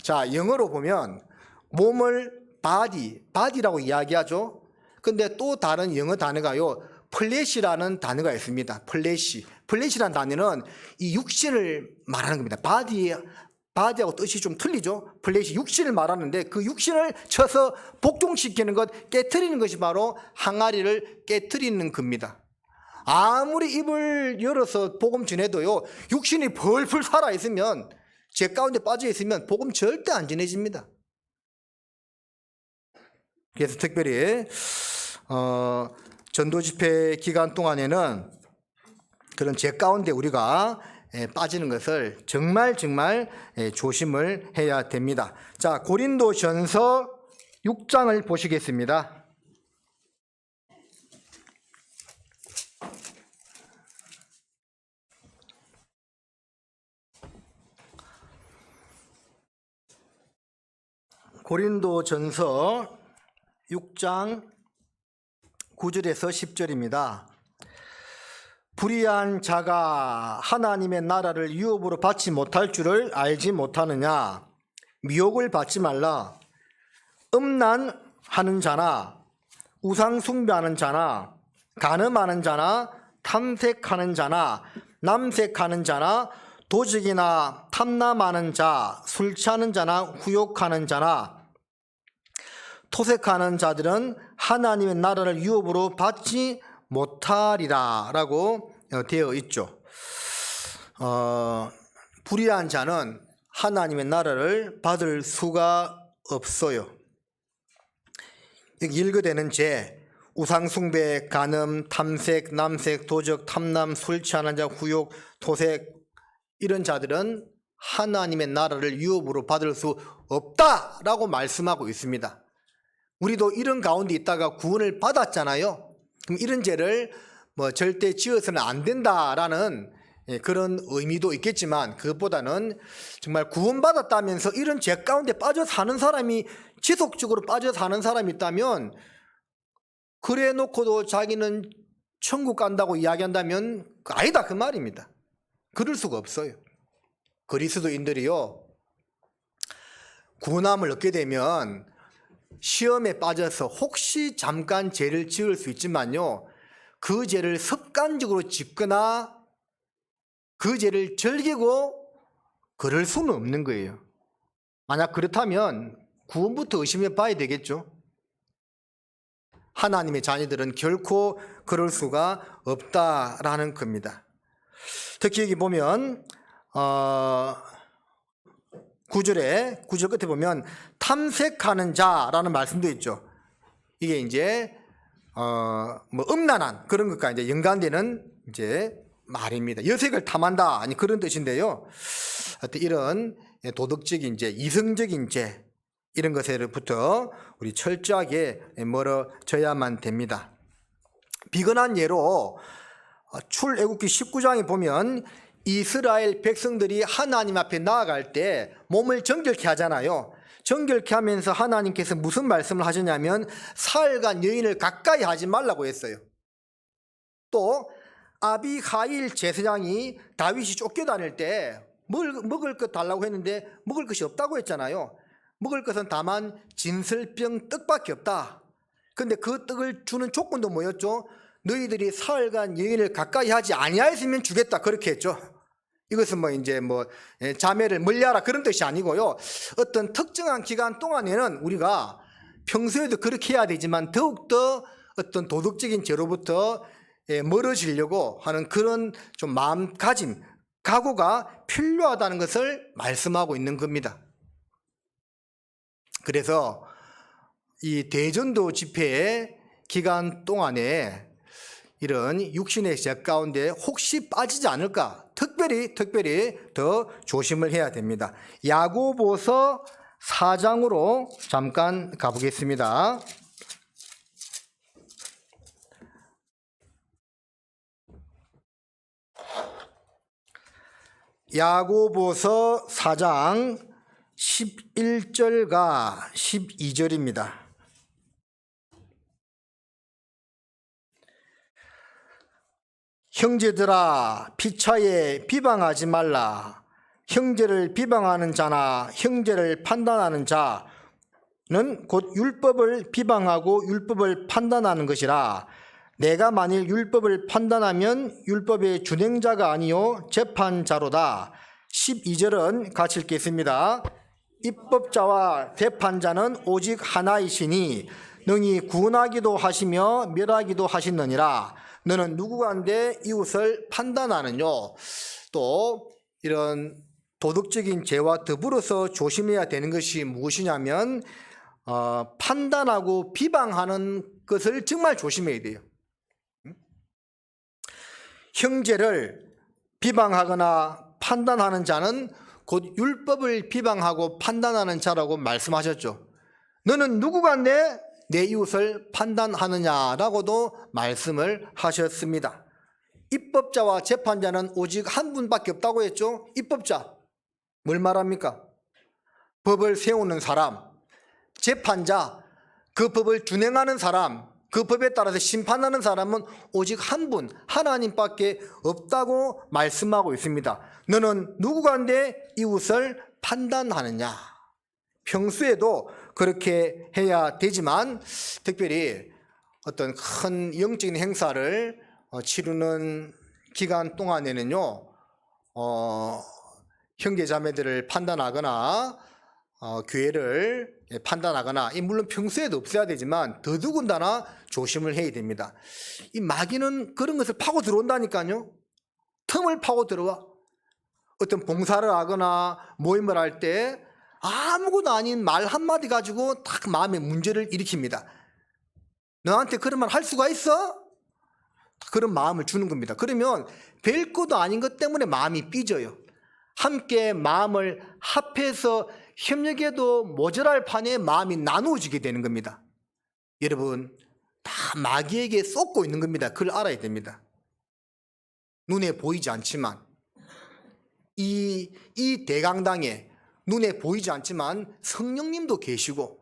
자, 영어로 보면 몸을 body라고 이야기하죠. 근데 또 다른 영어 단어가요, 플래시라는 단어가 있습니다. 플래시라는 단어는 이 육신을 말하는 겁니다. 바디하고 뜻이 좀 틀리죠. 플래시, 육신을 말하는데 그 육신을 쳐서 복종시키는 것, 깨트리는 것이 바로 항아리를 깨트리는 겁니다. 아무리 입을 열어서 복음 전해도요, 육신이 벌풀 살아있으면, 제 가운데 빠져있으면 복음 절대 안 전해집니다. 그래서 특별히 전도 집회 기간 동안에는 그런 제 가운데 우리가 빠지는 것을 정말 조심을 해야 됩니다. 자, 고린도전서 6장을 보시겠습니다. 고린도전서 6장 9절에서 10절입니다. 불의한 자가 하나님의 나라를 유업으로 받지 못할 줄을 알지 못하느냐. 미혹을 받지 말라. 음란하는 자나 우상 숭배하는 자나 간음하는 자나 탐색하는 자나 남색하는 자나 도적이나 탐남하는 자, 술 취하는 자나 후욕하는 자나 토색하는 자들은 하나님의 나라를 유업으로 받지 못하리라 라고 되어 있죠. 불의한 자는 하나님의 나라를 받을 수가 없어요. 여기 일거되는 죄, 우상숭배, 간음, 탐색, 남색, 도적, 탐남, 술 취하는 자, 후욕, 토색, 이런 자들은 하나님의 나라를 유업으로 받을 수 없다라고 말씀하고 있습니다. 우리도 이런 가운데 있다가 구원을 받았잖아요. 그럼 이런 죄를 절대 지어서는 안 된다라는 그런 의미도 있겠지만, 그것보다는 정말 구원받았다면서 이런 죄 가운데 빠져 사는 사람이, 지속적으로 빠져 사는 사람이 있다면, 그래 놓고도 자기는 천국 간다고 이야기한다면 아니다 그 말입니다. 그럴 수가 없어요. 그리스도인들이요, 구원함을 얻게 되면 시험에 빠져서 혹시 잠깐 죄를 지을 수 있지만요, 그 죄를 습관적으로 짓거나 그 죄를 즐기고 그럴 수는 없는 거예요. 만약 그렇다면 구원부터 의심해 봐야 되겠죠. 하나님의 자녀들은 결코 그럴 수가 없다라는 겁니다. 특히 여기 보면 9절 끝에 보면 탐색하는 자라는 말씀도 있죠. 이게 이제 음란한 그런 것과 이제 연관되는 이제 말입니다. 여색을 탐한다, 아니 그런 뜻인데요. 하여튼 이런 도덕적인 죄, 이성적인 죄, 이런 것에부터 우리 철저하게 멀어져야만 됩니다. 비근한 예로 출애굽기 19장에 보면 이스라엘 백성들이 하나님 앞에 나아갈 때 몸을 정결케 하잖아요. 정결케 하면서 하나님께서 무슨 말씀을 하셨냐면 사흘간 여인을 가까이 하지 말라고 했어요. 또 아비하일 제사장이 다윗이 쫓겨다닐 때 먹을 것 달라고 했는데 먹을 것이 없다고 했잖아요. 먹을 것은 다만 진설병 떡밖에 없다. 근데 그 떡을 주는 조건도 뭐였죠? 너희들이 사흘간 여인을 가까이 하지 아니하였으면 주겠다, 그렇게 했죠. 이것은 자매를 멀리하라 그런 뜻이 아니고요, 어떤 특정한 기간 동안에는 우리가 평소에도 그렇게 해야 되지만 더욱더 어떤 도덕적인 죄로부터 멀어지려고 하는 그런 좀 마음가짐, 각오가 필요하다는 것을 말씀하고 있는 겁니다. 그래서 이 대전도 집회의 기간 동안에 이런 육신의 죄 가운데 혹시 빠지지 않을까, 특별히 더 조심을 해야 됩니다. 야고보서 4장으로 잠깐 가보겠습니다. 야고보서 4장 11절과 12절입니다. 형제들아, 피차에 비방하지 말라. 형제를 비방하는 자나 형제를 판단하는 자는 곧 율법을 비방하고 율법을 판단하는 것이라. 내가 만일 율법을 판단하면 율법의 준행자가 아니요 재판자로다. 12절은 같이 읽겠습니다. 입법자와 재판자는 오직 하나이시니 능히 구원하기도 하시며 멸하기도 하시느니라. 너는 누구간데 이웃을 판단하느뇨. 또 이런 도덕적인 죄와 더불어서 조심해야 되는 것이 무엇이냐면 판단하고 비방하는 것을 정말 조심해야 돼요. 형제를 비방하거나 판단하는 자는 곧 율법을 비방하고 판단하는 자라고 말씀하셨죠. 너는 누구간데 내 이웃을 판단하느냐라고도 말씀을 하셨습니다. 입법자와 재판자는 오직 한 분밖에 없다고 했죠. 입법자, 뭘 말합니까? 법을 세우는 사람. 재판자, 그 법을 준행하는 사람, 그 법에 따라서 심판하는 사람은 오직 한 분, 하나님밖에 없다고 말씀하고 있습니다. 너는 누구간데 이웃을 판단하느냐? 평소에도 그렇게 해야 되지만 특별히 어떤 큰 영적인 행사를 치르는 기간 동안에는요, 형제 자매들을 판단하거나 교회를 판단하거나, 물론 평소에도 없어야 되지만 더더군다나 조심을 해야 됩니다. 이 마귀는 그런 것을 파고 들어온다니까요. 틈을 파고 들어와. 어떤 봉사를 하거나 모임을 할 때 아무것도 아닌 말 한마디 가지고 딱 마음에 문제를 일으킵니다. 너한테 그런 말 할 수가 있어? 그런 마음을 주는 겁니다. 그러면 별것도 아닌 것 때문에 마음이 삐져요. 함께 마음을 합해서 협력해도 모자랄 판에 마음이 나누어지게 되는 겁니다. 여러분, 다 마귀에게 쏟고 있는 겁니다. 그걸 알아야 됩니다. 눈에 보이지 않지만 이 대강당에 눈에 보이지 않지만 성령님도 계시고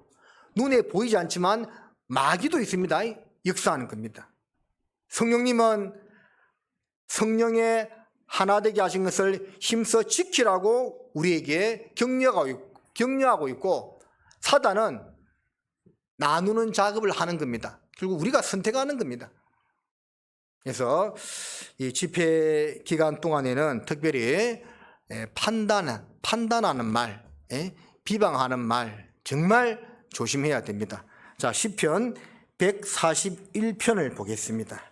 눈에 보이지 않지만 마귀도 있습니다. 역사하는 겁니다. 성령님은 성령의 하나 되게 하신 것을 힘써 지키라고 우리에게 격려하고 있고, 사단은 나누는 작업을 하는 겁니다. 결국 우리가 선택하는 겁니다. 그래서 이 집회 기간 동안에는 특별히 판단하는 말, 비방하는 말 정말 조심해야 됩니다. 자, 시편 141편을 보겠습니다.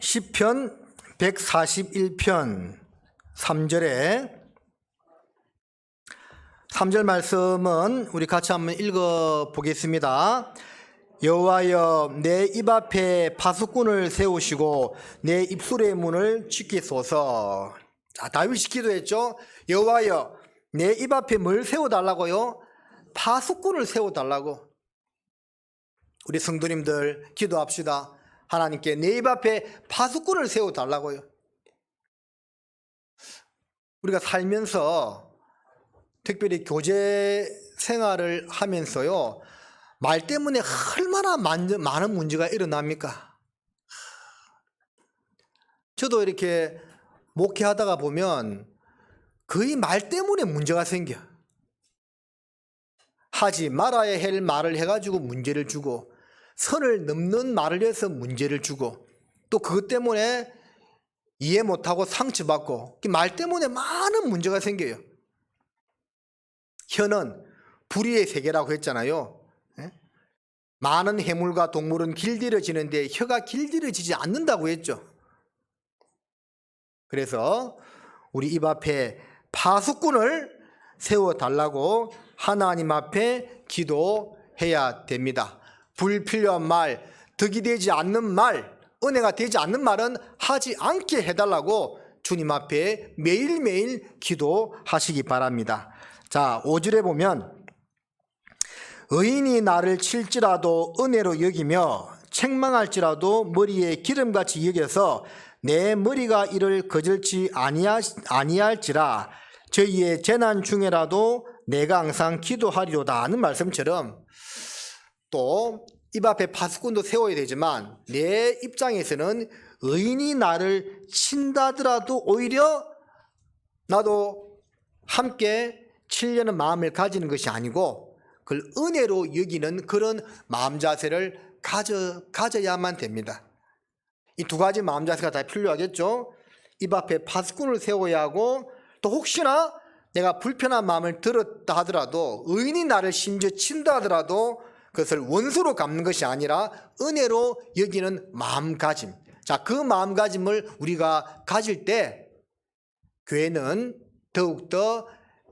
시편 141편 3절에 3절 말씀은 우리 같이 한번 읽어 보겠습니다. 여호와여, 내 입 앞에 파수꾼을 세우시고 내 입술의 문을 지키소서. 자, 다윗이 기도했죠. 여호와여, 내 입 앞에 뭘 세워달라고요? 파수꾼을 세워달라고. 우리 성도님들 기도합시다. 하나님께 내 입 앞에 파수꾼을 세워달라고요. 우리가 살면서 특별히 교제 생활을 하면서요, 말 때문에 얼마나 많은 문제가 일어납니까? 저도 이렇게 목회하다가 보면 거의 말 때문에 문제가 생겨. 하지 말아야 할 말을 해가지고 문제를 주고, 선을 넘는 말을 해서 문제를 주고, 또 그것 때문에 이해 못하고 상처받고, 말 때문에 많은 문제가 생겨요. 혀는 불의의 세계라고 했잖아요. 많은 해물과 동물은 길들여지는데 혀가 길들여지지 않는다고 했죠. 그래서 우리 입 앞에 파수꾼을 세워달라고 하나님 앞에 기도해야 됩니다. 불필요한 말, 덕이 되지 않는 말, 은혜가 되지 않는 말은 하지 않게 해달라고 주님 앞에 매일매일 기도하시기 바랍니다. 자, 5절에 보면 의인이 나를 칠지라도 은혜로 여기며 책망할지라도 머리에 기름같이 여겨서 내 머리가 이를 거절치 아니할지라 저희의 재난 중에라도 내가 항상 기도하리로다 하는 말씀처럼 또 입 앞에 파수꾼도 세워야 되지만 내 입장에서는 의인이 나를 친다더라도 오히려 나도 함께 치려는 마음을 가지는 것이 아니고 그걸 은혜로 여기는 그런 마음 자세를 가져야만 됩니다. 이 두 가지 마음 자세가 다 필요하겠죠. 입 앞에 파수꾼을 세워야 하고 또 혹시나 내가 불편한 마음을 들었다 하더라도 의인이 나를 심지어 친다 하더라도 그것을 원수로 갚는 것이 아니라 은혜로 여기는 마음가짐. 자, 그 마음가짐을 우리가 가질 때 교회는 더욱더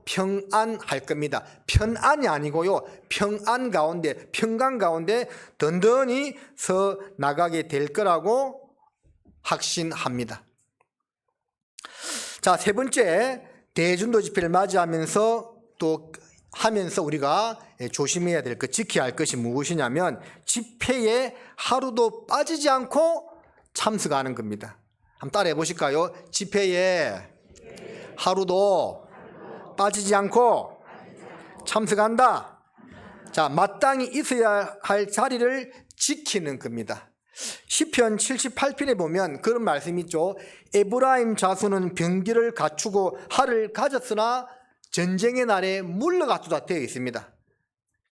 평안할 겁니다. 편안이 아니고요, 평안 가운데, 평강 가운데 든든히 서 나가게 될 거라고 확신합니다. 자, 세 번째, 대전도 집회를 맞이하면서 또 하면서 우리가 조심해야 될 것, 지켜야 할 것이 무엇이냐면 집회에 하루도 빠지지 않고 참석하는 겁니다. 한번 따라해 보실까요? 집회에 하루도 빠지지 않고 참석한다. 자, 마땅히 있어야 할 자리를 지키는 겁니다. 시편 78편에 보면 그런 말씀이 있죠. 에브라임 자손은 병기를 갖추고 활을 가졌으나 전쟁의 날에 물러갔다 되어 있습니다.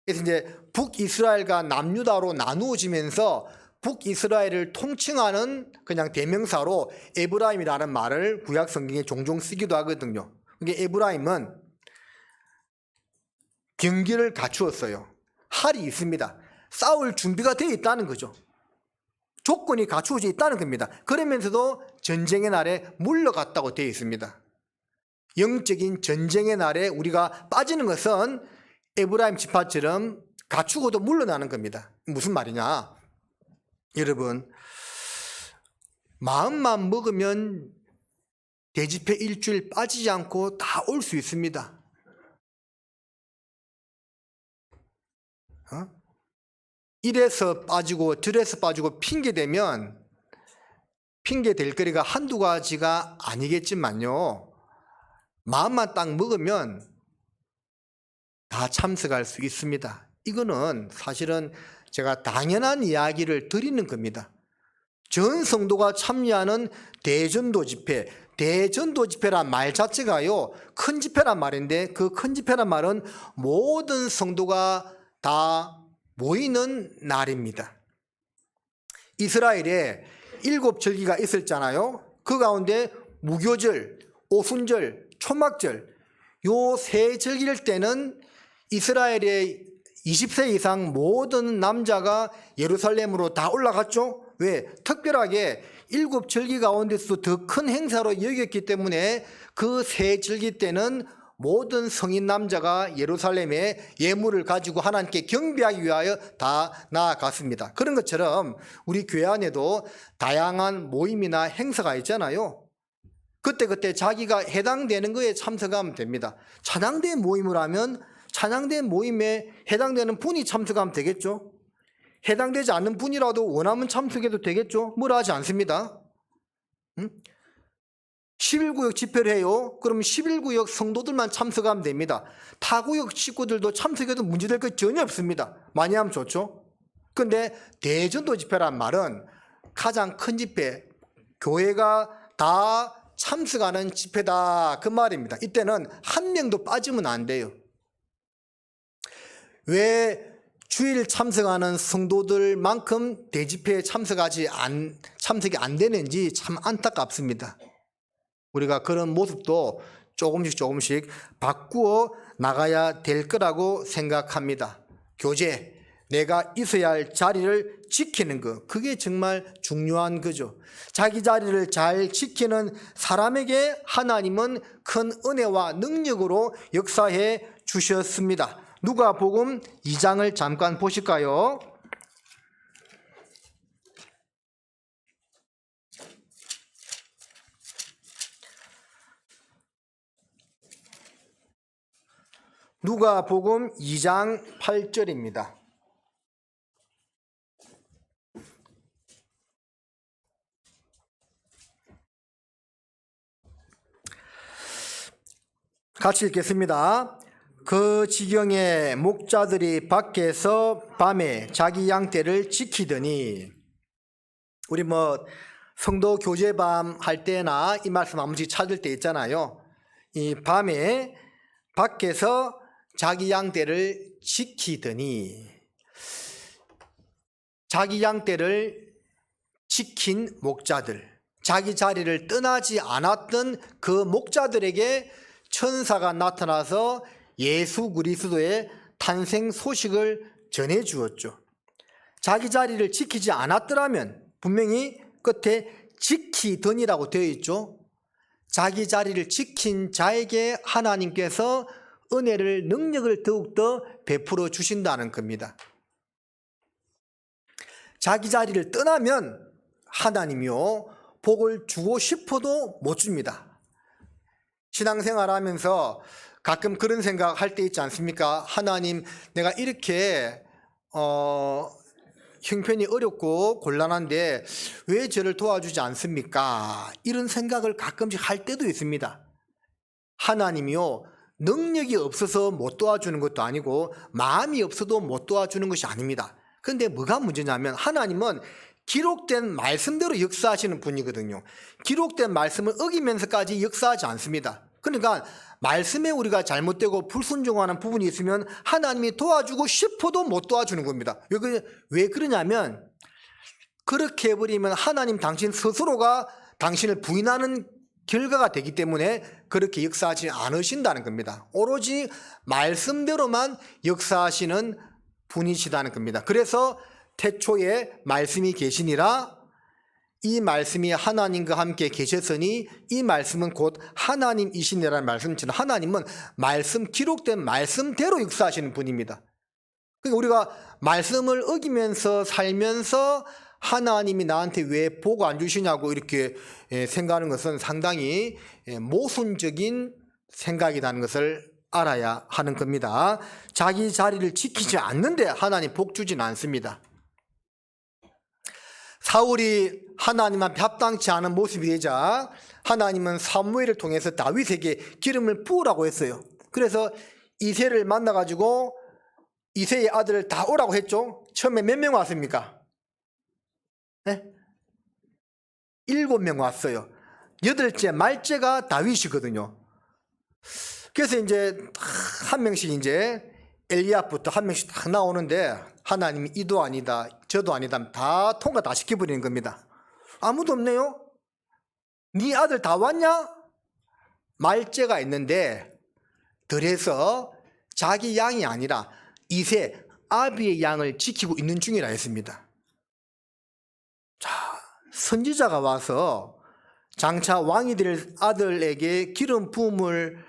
그래서 이제 북이스라엘과 남유다로 나누어지면서 북이스라엘을 통칭하는 그냥 대명사로 에브라임이라는 말을 구약 성경에 종종 쓰기도 하거든요. 그러니까 에브라임은 병기를 갖추었어요. 활이 있습니다. 싸울 준비가 되어 있다는 거죠. 조건이 갖추어져 있다는 겁니다. 그러면서도 전쟁의 날에 물러갔다고 되어 있습니다. 영적인 전쟁의 날에 우리가 빠지는 것은 에브라임 지파처럼 갖추고도 물러나는 겁니다. 무슨 말이냐? 여러분, 마음만 먹으면 대집회 일주일 빠지지 않고 다 올 수 있습니다. 이래서 빠지고 저래서 빠지고 핑계대면 핑계댈 거리가 한두 가지가 아니겠지만요, 마음만 딱 먹으면 다 참석할 수 있습니다. 이거는 사실은 제가 당연한 이야기를 드리는 겁니다. 전 성도가 참여하는 대전도 집회, 대전도 집회란 말 자체가요, 큰 집회란 말인데 그 큰 집회란 말은 모든 성도가 다 모이는 날입니다. 이스라엘에 7절기가 있었잖아요. 그 가운데 무교절, 오순절, 초막절, 요 세 절기일 때는 이스라엘의 20세 이상 모든 남자가 예루살렘으로 다 올라갔죠. 왜? 특별하게 7절기 가운데서 더 큰 행사로 여겼기 때문에 그 세 절기 때는 모든 성인 남자가 예루살렘에 예물을 가지고 하나님께 경배하기 위하여 다 나아갔습니다. 그런 것처럼 우리 교회 안에도 다양한 모임이나 행사가 있잖아요. 그때 자기가 해당되는 거에 참석하면 됩니다. 찬양대 모임을 하면 찬양대 모임에 해당되는 분이 참석하면 되겠죠. 해당되지 않는 분이라도 원하면 참석해도 되겠죠. 뭐라 하지 않습니다. 11구역 집회를 해요. 그럼 11구역 성도들만 참석하면 됩니다. 타구역 식구들도 참석해도 문제될 것 전혀 없습니다. 많이 하면 좋죠. 그런데 대전도 집회란 말은 가장 큰 집회, 교회가 다 참석하는 집회다, 그 말입니다. 이때는 한 명도 빠지면 안 돼요. 왜 주일 참석하는 성도들만큼 대집회에 참석이 안 되는지 참 안타깝습니다. 우리가 그런 모습도 조금씩 바꾸어 나가야 될 거라고 생각합니다. 교제, 내가 있어야 할 자리를 지키는 것, 그게 정말 중요한 거죠. 자기 자리를 잘 지키는 사람에게 하나님은 큰 은혜와 능력으로 역사해 주셨습니다. 누가복음 2장을 잠깐 보실까요? 누가복음 2장 8절입니다. 같이 읽겠습니다. 그 지경에 목자들이 밖에서 밤에 자기 양떼를 지키더니, 우리 성도 교제밤 할 때나 이 말씀 한 번씩 찾을 때 있잖아요. 이 밤에 밖에서 자기 양떼를 지키더니, 자기 양떼를 지킨 목자들, 자기 자리를 떠나지 않았던 그 목자들에게 천사가 나타나서 예수 그리스도의 탄생 소식을 전해 주었죠. 자기 자리를 지키지 않았더라면 분명히 끝에 지키더니라고 되어 있죠. 자기 자리를 지킨 자에게 하나님께서 은혜를, 능력을 더욱더 베풀어 주신다는 겁니다. 자기 자리를 떠나면 하나님이요, 복을 주고 싶어도 못 줍니다. 신앙생활 하면서 가끔 그런 생각 할 때 있지 않습니까? 하나님, 내가 이렇게 형편이 어렵고 곤란한데 왜 저를 도와주지 않습니까? 이런 생각을 가끔씩 할 때도 있습니다. 하나님이요, 능력이 없어서 못 도와주는 것도 아니고 마음이 없어도 못 도와주는 것이 아닙니다. 그런데 뭐가 문제냐면 하나님은 기록된 말씀대로 역사하시는 분이거든요. 기록된 말씀을 어기면서까지 역사하지 않습니다. 그러니까 말씀에 우리가 잘못되고 불순종하는 부분이 있으면 하나님이 도와주고 싶어도 못 도와주는 겁니다. 왜 그러냐면 그렇게 해버리면 하나님 당신 스스로가 당신을 부인하는 결과가 되기 때문에 그렇게 역사하지 않으신다는 겁니다. 오로지 말씀대로만 역사하시는 분이시다는 겁니다. 그래서 태초에 말씀이 계시니라, 이 말씀이 하나님과 함께 계셨으니 이 말씀은 곧 하나님이시니라는 말씀처럼 하나님은 말씀, 기록된 말씀대로 역사하시는 분입니다. 그러니까 우리가 말씀을 어기면서 살면서 하나님이 나한테 왜 복 안 주시냐고 이렇게 생각하는 것은 상당히 모순적인 생각이라는 것을 알아야 하는 겁니다. 자기 자리를 지키지 않는데 하나님 복 주진 않습니다. 사울이 하나님 앞에 합당치 않은 모습이 되자 하나님은 사무엘을 통해서 다윗에게 기름을 부으라고 했어요. 그래서 이새를 만나가지고 이새의 아들을 다 오라고 했죠. 처음에 몇 명 왔습니까? 네? 7명 왔어요. 8째 말째가 다윗이거든요. 그래서 이제 한 명씩 이제 엘리압부터 한 명씩 다 나오는데 하나님이 이도 아니다 저도 아니다 다 통과 다 시켜버리는 겁니다. 아무도 없네요. 네 아들 다 왔냐? 말째가 있는데 들에서 자기 양이 아니라 이새 아비의 양을 지키고 있는 중이라 했습니다. 자, 선지자가 와서 장차 왕이 될 아들에게 기름 부음을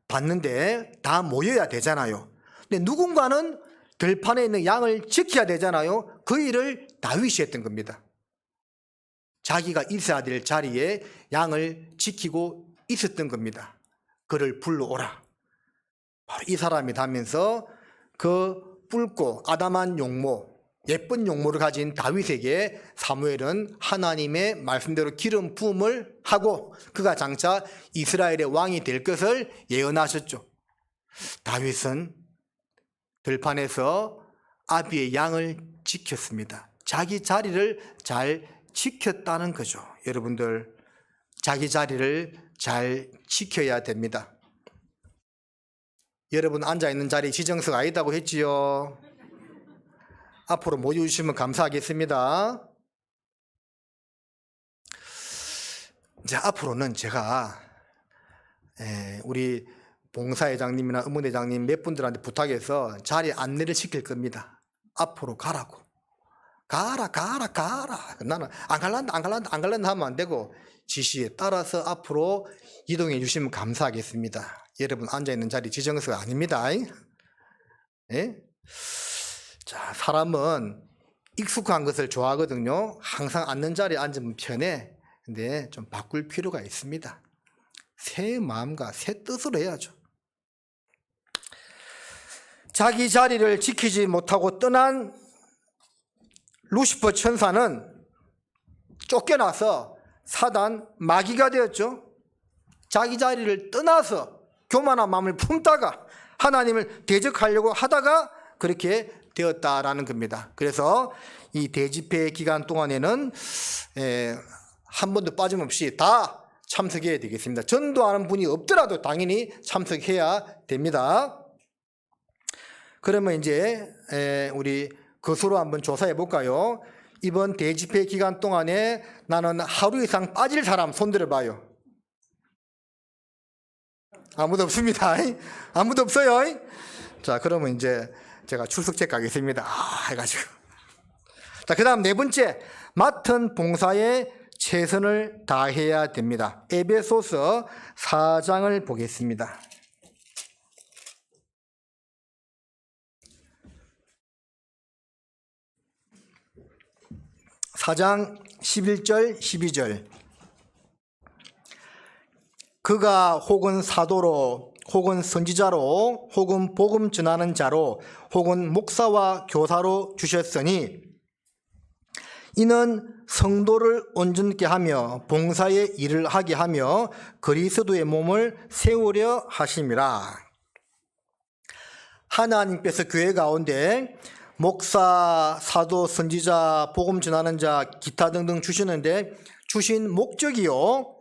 받는데 다 모여야 되잖아요. 근데 누군가는 들판에 있는 양을 지켜야 되잖아요. 그 일을 다윗이 했던 겁니다. 자기가 있어야 될 자리에 양을 지키고 있었던 겁니다. 그를 불러오라. 바로 이 사람이 가면서 그 붉고 아담한 용모, 예쁜 용모를 가진 다윗에게 사무엘은 하나님의 말씀대로 기름 부음을 하고 그가 장차 이스라엘의 왕이 될 것을 예언하셨죠. 다윗은 들판에서 아비의 양을 지켰습니다. 자기 자리를 잘 지켰다는 거죠. 여러분들, 자기 자리를 잘 지켜야 됩니다. 여러분 앉아있는 자리 지정석 아니다고 했지요. 앞으로 모여주시면 감사하겠습니다. 이제 앞으로는 제가 우리 봉사회장님이나 의문회장님 몇 분들한테 부탁해서 자리 안내를 시킬 겁니다. 앞으로 가라고. 가라. 나는 안 갈란다 하면 안 되고 지시에 따라서 앞으로 이동해 주시면 감사하겠습니다. 여러분 앉아있는 자리 지정석 아닙니다. 예? 자, 사람은 익숙한 것을 좋아하거든요. 항상 앉는 자리에 앉으면 편해. 근데 좀 바꿀 필요가 있습니다. 새 마음과 새 뜻으로 해야죠. 자기 자리를 지키지 못하고 떠난 루시퍼 천사는 쫓겨나서 사단 마귀가 되었죠. 자기 자리를 떠나서 교만한 마음을 품다가 하나님을 대적하려고 하다가 그렇게 되었다라는 겁니다. 그래서 이 대집회 기간 동안에는 한 번도 빠짐없이 다 참석해야 되겠습니다. 전도하는 분이 없더라도 당연히 참석해야 됩니다. 그러면 이제 우리 거수로 한번 조사해 볼까요? 이번 대집회 기간 동안에 나는 하루 이상 빠질 사람 손들어 봐요. 아무도 없습니다. 아무도 없어요. 자, 그러면 이제 제가 출석책 가겠습니다. 해가지고. 자, 그 다음 네 번째, 맡은 봉사에 최선을 다해야 됩니다. 에베소서 4장을 보겠습니다. 4장 11절 12절. 그가 혹은 사도로 혹은 선지자로 혹은 복음 전하는 자로 혹은 목사와 교사로 주셨으니 이는 성도를 온전케 하며 봉사의 일을 하게 하며 그리스도의 몸을 세우려 하심이라. 하나님께서 교회 가운데 목사, 사도, 선지자, 복음 전하는 자, 기타 등등 주시는데 주신 목적이요,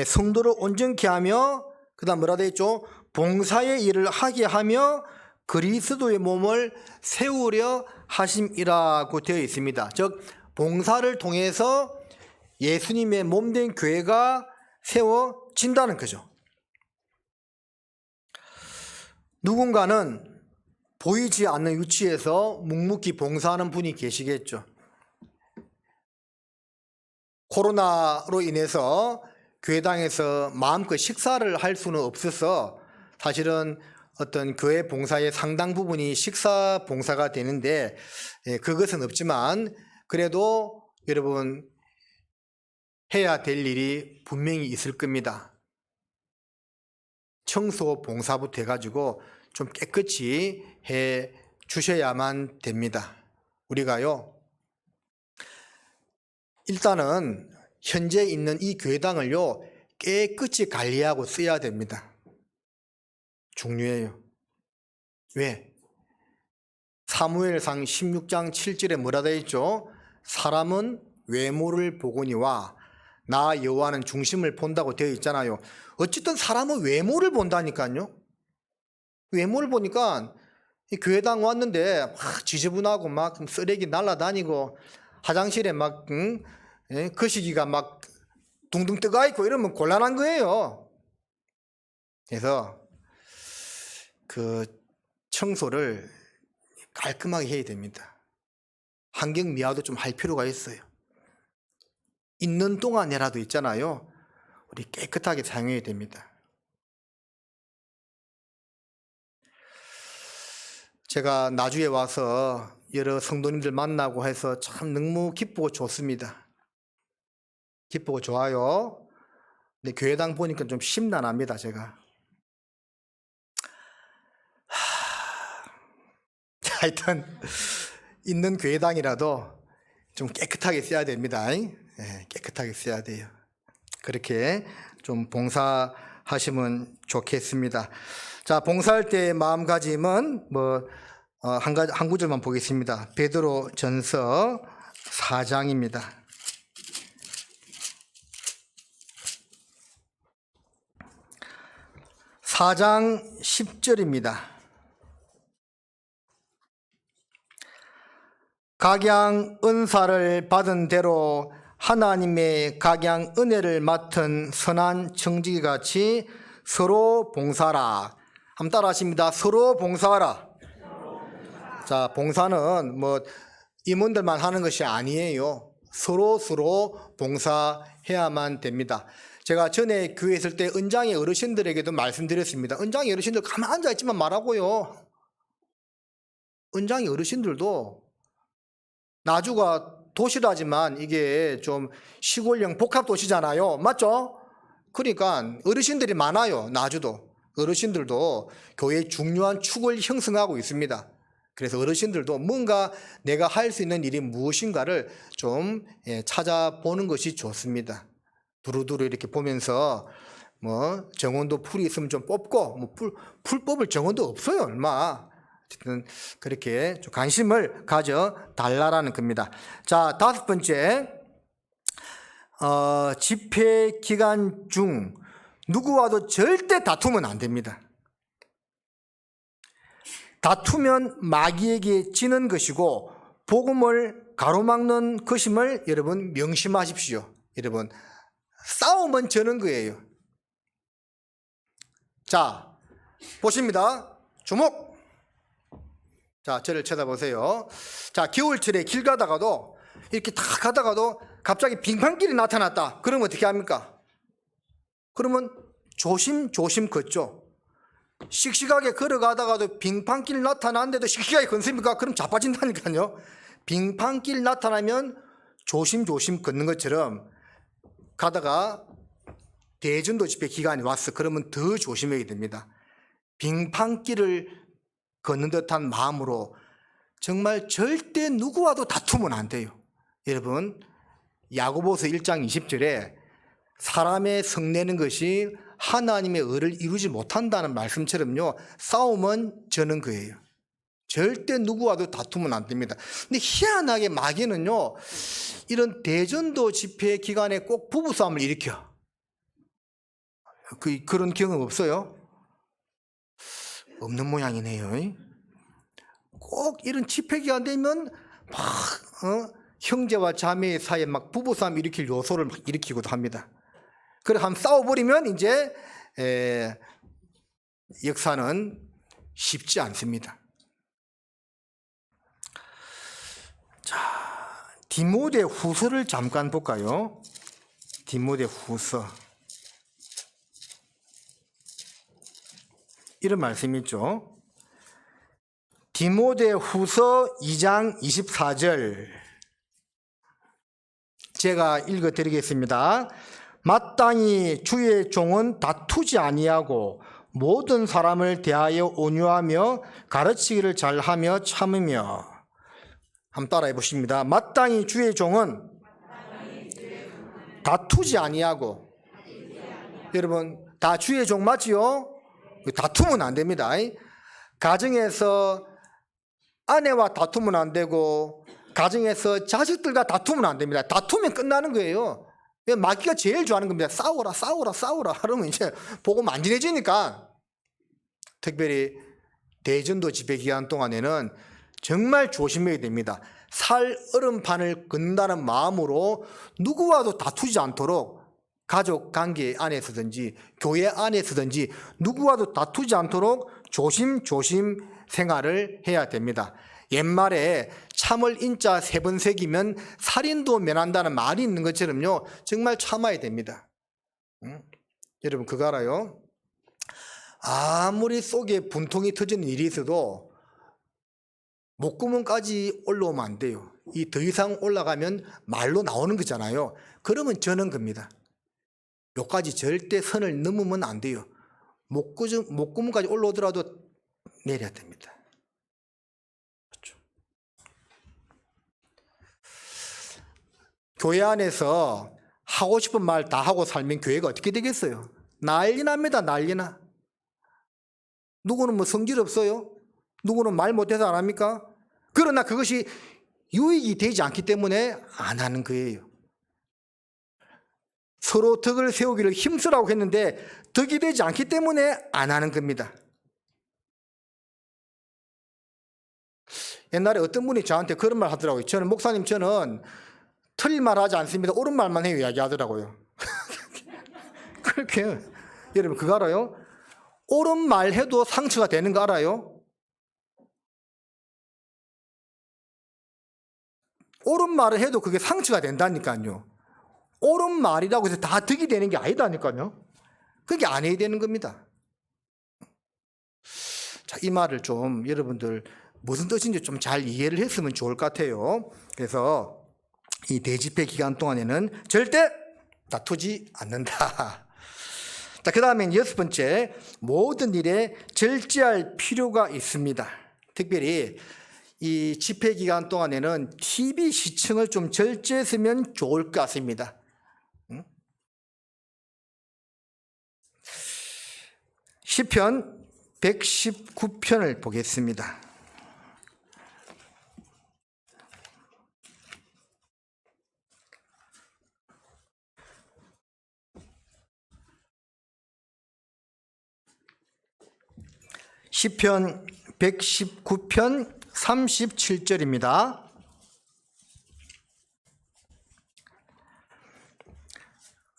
성도를 온전케 하며 그 다음 뭐라 되어 있죠? 봉사의 일을 하게 하며 그리스도의 몸을 세우려 하심이라고 되어 있습니다. 즉 봉사를 통해서 예수님의 몸된 교회가 세워진다는 거죠. 누군가는 보이지 않는 위치에서 묵묵히 봉사하는 분이 계시겠죠. 코로나로 인해서 교회당에서 마음껏 식사를 할 수는 없어서 사실은 어떤 교회 봉사의 상당 부분이 식사 봉사가 되는데 그것은 없지만 그래도 여러분 해야 될 일이 분명히 있을 겁니다. 청소 봉사부터 해가지고 좀 깨끗이 해 주셔야만 됩니다. 우리가요, 일단은 현재 있는 이 교회당을요 깨끗이 관리하고 써야 됩니다. 중요해요. 왜? 사무엘상 16장 7절에 뭐라 되어 있죠? 사람은 외모를 보거니와 나 여호와는 중심을 본다고 되어 있잖아요. 어쨌든 사람은 외모를 본다니까요. 외모를 보니까 이 교회당 왔는데 막 지저분하고 막 쓰레기 날라다니고 화장실에 막 거시기가 막 둥둥 뜨가 있고 이러면 곤란한 거예요. 그래서 그 청소를 깔끔하게 해야 됩니다. 환경 미화도 좀 할 필요가 있어요. 있는 동안이라도 있잖아요. 우리 깨끗하게 사용해야 됩니다. 제가 나주에 와서 여러 성도님들 만나고 해서 참 너무 기쁘고 좋습니다. 기쁘고 좋아요. 근데 교회당 보니까 좀 심란합니다, 제가. 하여튼 있는 교회당이라도 좀 깨끗하게 써야 됩니다. 깨끗하게 써야 돼요. 그렇게 좀 봉사하시면 좋겠습니다. 자, 봉사할 때의 마음가짐은 한 구절만 보겠습니다. 베드로 전서 4장입니다. 4장 10절입니다. 각양 은사를 받은 대로 하나님의 각양 은혜를 맡은 선한 청지기 같이 서로 봉사하라. 한번 따라 하십니다. 서로 봉사하라. 자, 봉사는 임원들만 하는 것이 아니에요. 서로 봉사해야만 됩니다. 제가 전에 교회에 있을 때 은장의 어르신들에게도 말씀드렸습니다. 은장의 어르신들 가만 앉아있지만 말하고요. 은장의 어르신들도 나주가 도시라지만 이게 좀 시골형 복합도시잖아요. 맞죠? 그러니까 어르신들이 많아요. 나주도. 어르신들도 교회의 중요한 축을 형성하고 있습니다. 그래서 어르신들도 뭔가 내가 할 수 있는 일이 무엇인가를 좀 찾아보는 것이 좋습니다. 두루두루 이렇게 보면서 뭐 정원도 풀이 있으면 좀 뽑고 뭐 풀 뽑을 정원도 없어요 얼마. 어쨌든 그렇게 좀 관심을 가져 달라라는 겁니다. 자, 다섯 번째, 집회 기간 중 누구와도 절대 다투면 안 됩니다. 다투면 마귀에게 지는 것이고 복음을 가로막는 것임을 여러분 명심하십시오. 여러분, 싸움은 저는 거예요. 자, 보십니다. 주목. 자, 저를 쳐다보세요. 자, 겨울철에 길 가다가도 이렇게 다 가다가도 갑자기 빙판길이 나타났다. 그러면 어떻게 합니까? 그러면 조심조심 걷죠. 씩씩하게 걸어가다가도 빙판길 나타났는데도 씩씩하게 걷습니까? 그럼 자빠진다니까요. 빙판길 나타나면 조심조심 걷는 것처럼 가다가 대전도 집회 기간이 왔어. 그러면 더 조심해야 됩니다. 빙판길을 걷는 듯한 마음으로 정말 절대 누구와도 다투면 안 돼요. 여러분, 야고보서 1장 20절에 사람의 성내는 것이 하나님의 의를 이루지 못한다는 말씀처럼요, 싸움은 저는 거예요. 절대 누구와도 다투면 안 됩니다. 근데 희한하게 마귀는요, 이런 대전도 집회 기간에 꼭 부부싸움을 일으켜. 그런 경험 없어요? 없는 모양이네요. 꼭 이런 집회 기간 되면 막 형제와 자매 사이에 막 부부싸움 일으킬 요소를 막 일으키기도 합니다. 그래 한번 싸워버리면 이제 역사는 쉽지 않습니다. 자, 디모데 후서를 잠깐 볼까요? 디모데 후서. 이런 말씀이 있죠. 디모데 후서 2장 24절. 제가 읽어 드리겠습니다. 마땅히 주의 종은 다투지 아니하고 모든 사람을 대하여 온유하며 가르치기를 잘하며 참으며. 한번 따라해 보십니다. 마땅히 주의 종은 다투지 아니하고. 여러분, 다 주의 종 맞지요? 다투면 안 됩니다. 가정에서 아내와 다투면 안 되고 가정에서 자식들과 다투면 안 됩니다. 다투면 끝나는 거예요. 마귀가 제일 좋아하는 겁니다. 싸워라 싸워라 싸워라 하면 이제 복음 안 지내지니까. 특별히 대전도 집회 기간 동안에는 정말 조심해야 됩니다. 살 얼음판을 걷는다는 마음으로 누구와도 다투지 않도록 가족 관계 안에서든지 교회 안에서든지 누구와도 다투지 않도록 조심조심 생활을 해야 됩니다. 옛말에 참을 인자 3번 새기면 살인도 면한다는 말이 있는 것처럼요, 정말 참아야 됩니다. 여러분 그거 알아요? 아무리 속에 분통이 터지는 일이 있어도 목구멍까지 올라오면 안 돼요. 이 더 이상 올라가면 말로 나오는 거잖아요. 그러면 저는 겁니다. 요까지 절대 선을 넘으면 안 돼요. 목구멍까지 올라오더라도 내려야 됩니다. 그렇죠. 교회 안에서 하고 싶은 말 다 하고 살면 교회가 어떻게 되겠어요? 난리 납니다. 난리나. 누구는 뭐 성질 없어요? 누구는 말 못해서 안 합니까? 그러나 그것이 유익이 되지 않기 때문에 안 하는 거예요. 서로 덕을 세우기를 힘쓰라고 했는데 덕이 되지 않기 때문에 안 하는 겁니다. 옛날에 어떤 분이 저한테 그런 말 하더라고요. 저는 목사님, 저는 틀린 말 하지 않습니다. 옳은 말만 해요 이야기하더라고요. 그렇게 여러분 그거 알아요? 옳은 말 해도 상처가 되는 거 알아요? 옳은 말을 해도 그게 상처가 된다니까요. 옳은 말이라고 해서 다 덕이 되는 게 아니다니까요. 그게 안 해야 되는 겁니다. 자, 이 말을 좀 여러분들 무슨 뜻인지 좀 잘 이해를 했으면 좋을 것 같아요. 그래서 이 대집회 기간 동안에는 절대 다투지 않는다. 자, 그 다음에 6번째, 모든 일에 절제할 필요가 있습니다. 특별히 이 집회 기간 동안에는 TV 시청을 좀 절제했으면 좋을 것 같습니다. 시편 119편을 보겠습니다. 시편 119편 37절입니다.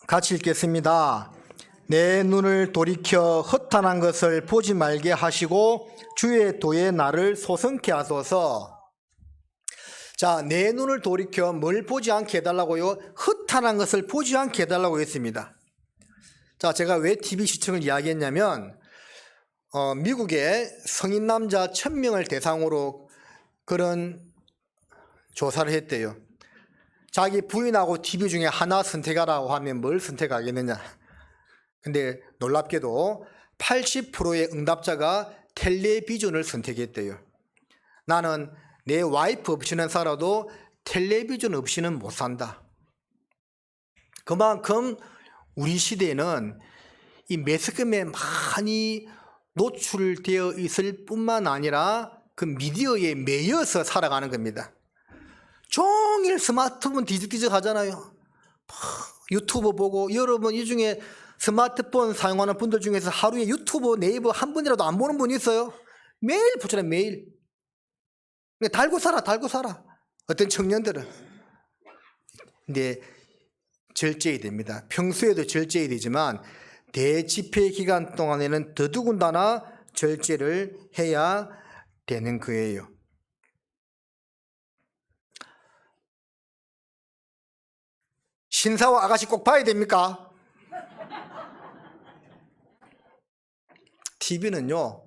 같이 읽겠습니다. 내 눈을 돌이켜 허탄한 것을 보지 말게 하시고 주의 도에 나를 소성케 하소서. 자, 내 눈을 돌이켜 뭘 보지 않게 해달라고요? 허탄한 것을 보지 않게 해달라고 했습니다. 자, 제가 왜 TV 시청을 이야기했냐면 미국의 성인 남자 1000명을 대상으로 그런 조사를 했대요. 자기 부인하고 TV 중에 하나 선택하라고 하면 뭘 선택하겠느냐. 근데 놀랍게도 80%의 응답자가 텔레비전을 선택했대요. 나는 내 와이프 없이는 살아도 텔레비전 없이는 못 산다. 그만큼 우리 시대에는 이 매스컴에 많이 노출되어 있을 뿐만 아니라 그 미디어에 매여서 살아가는 겁니다. 종일 스마트폰 뒤적뒤적 하잖아요. 유튜브 보고, 여러분 이 중에 스마트폰 사용하는 분들 중에서 하루에 유튜브, 네이버 한 번이라도 안 보는 분 있어요? 매일 보잖아요, 매일. 달고 살아. 어떤 청년들은. 근데 절제해야 됩니다. 평소에도 절제해야 되지만 대집회 기간 동안에는 더더군다나 절제를 해야 되는 거예요. 신사와 아가씨 꼭 봐야 됩니까? TV는요,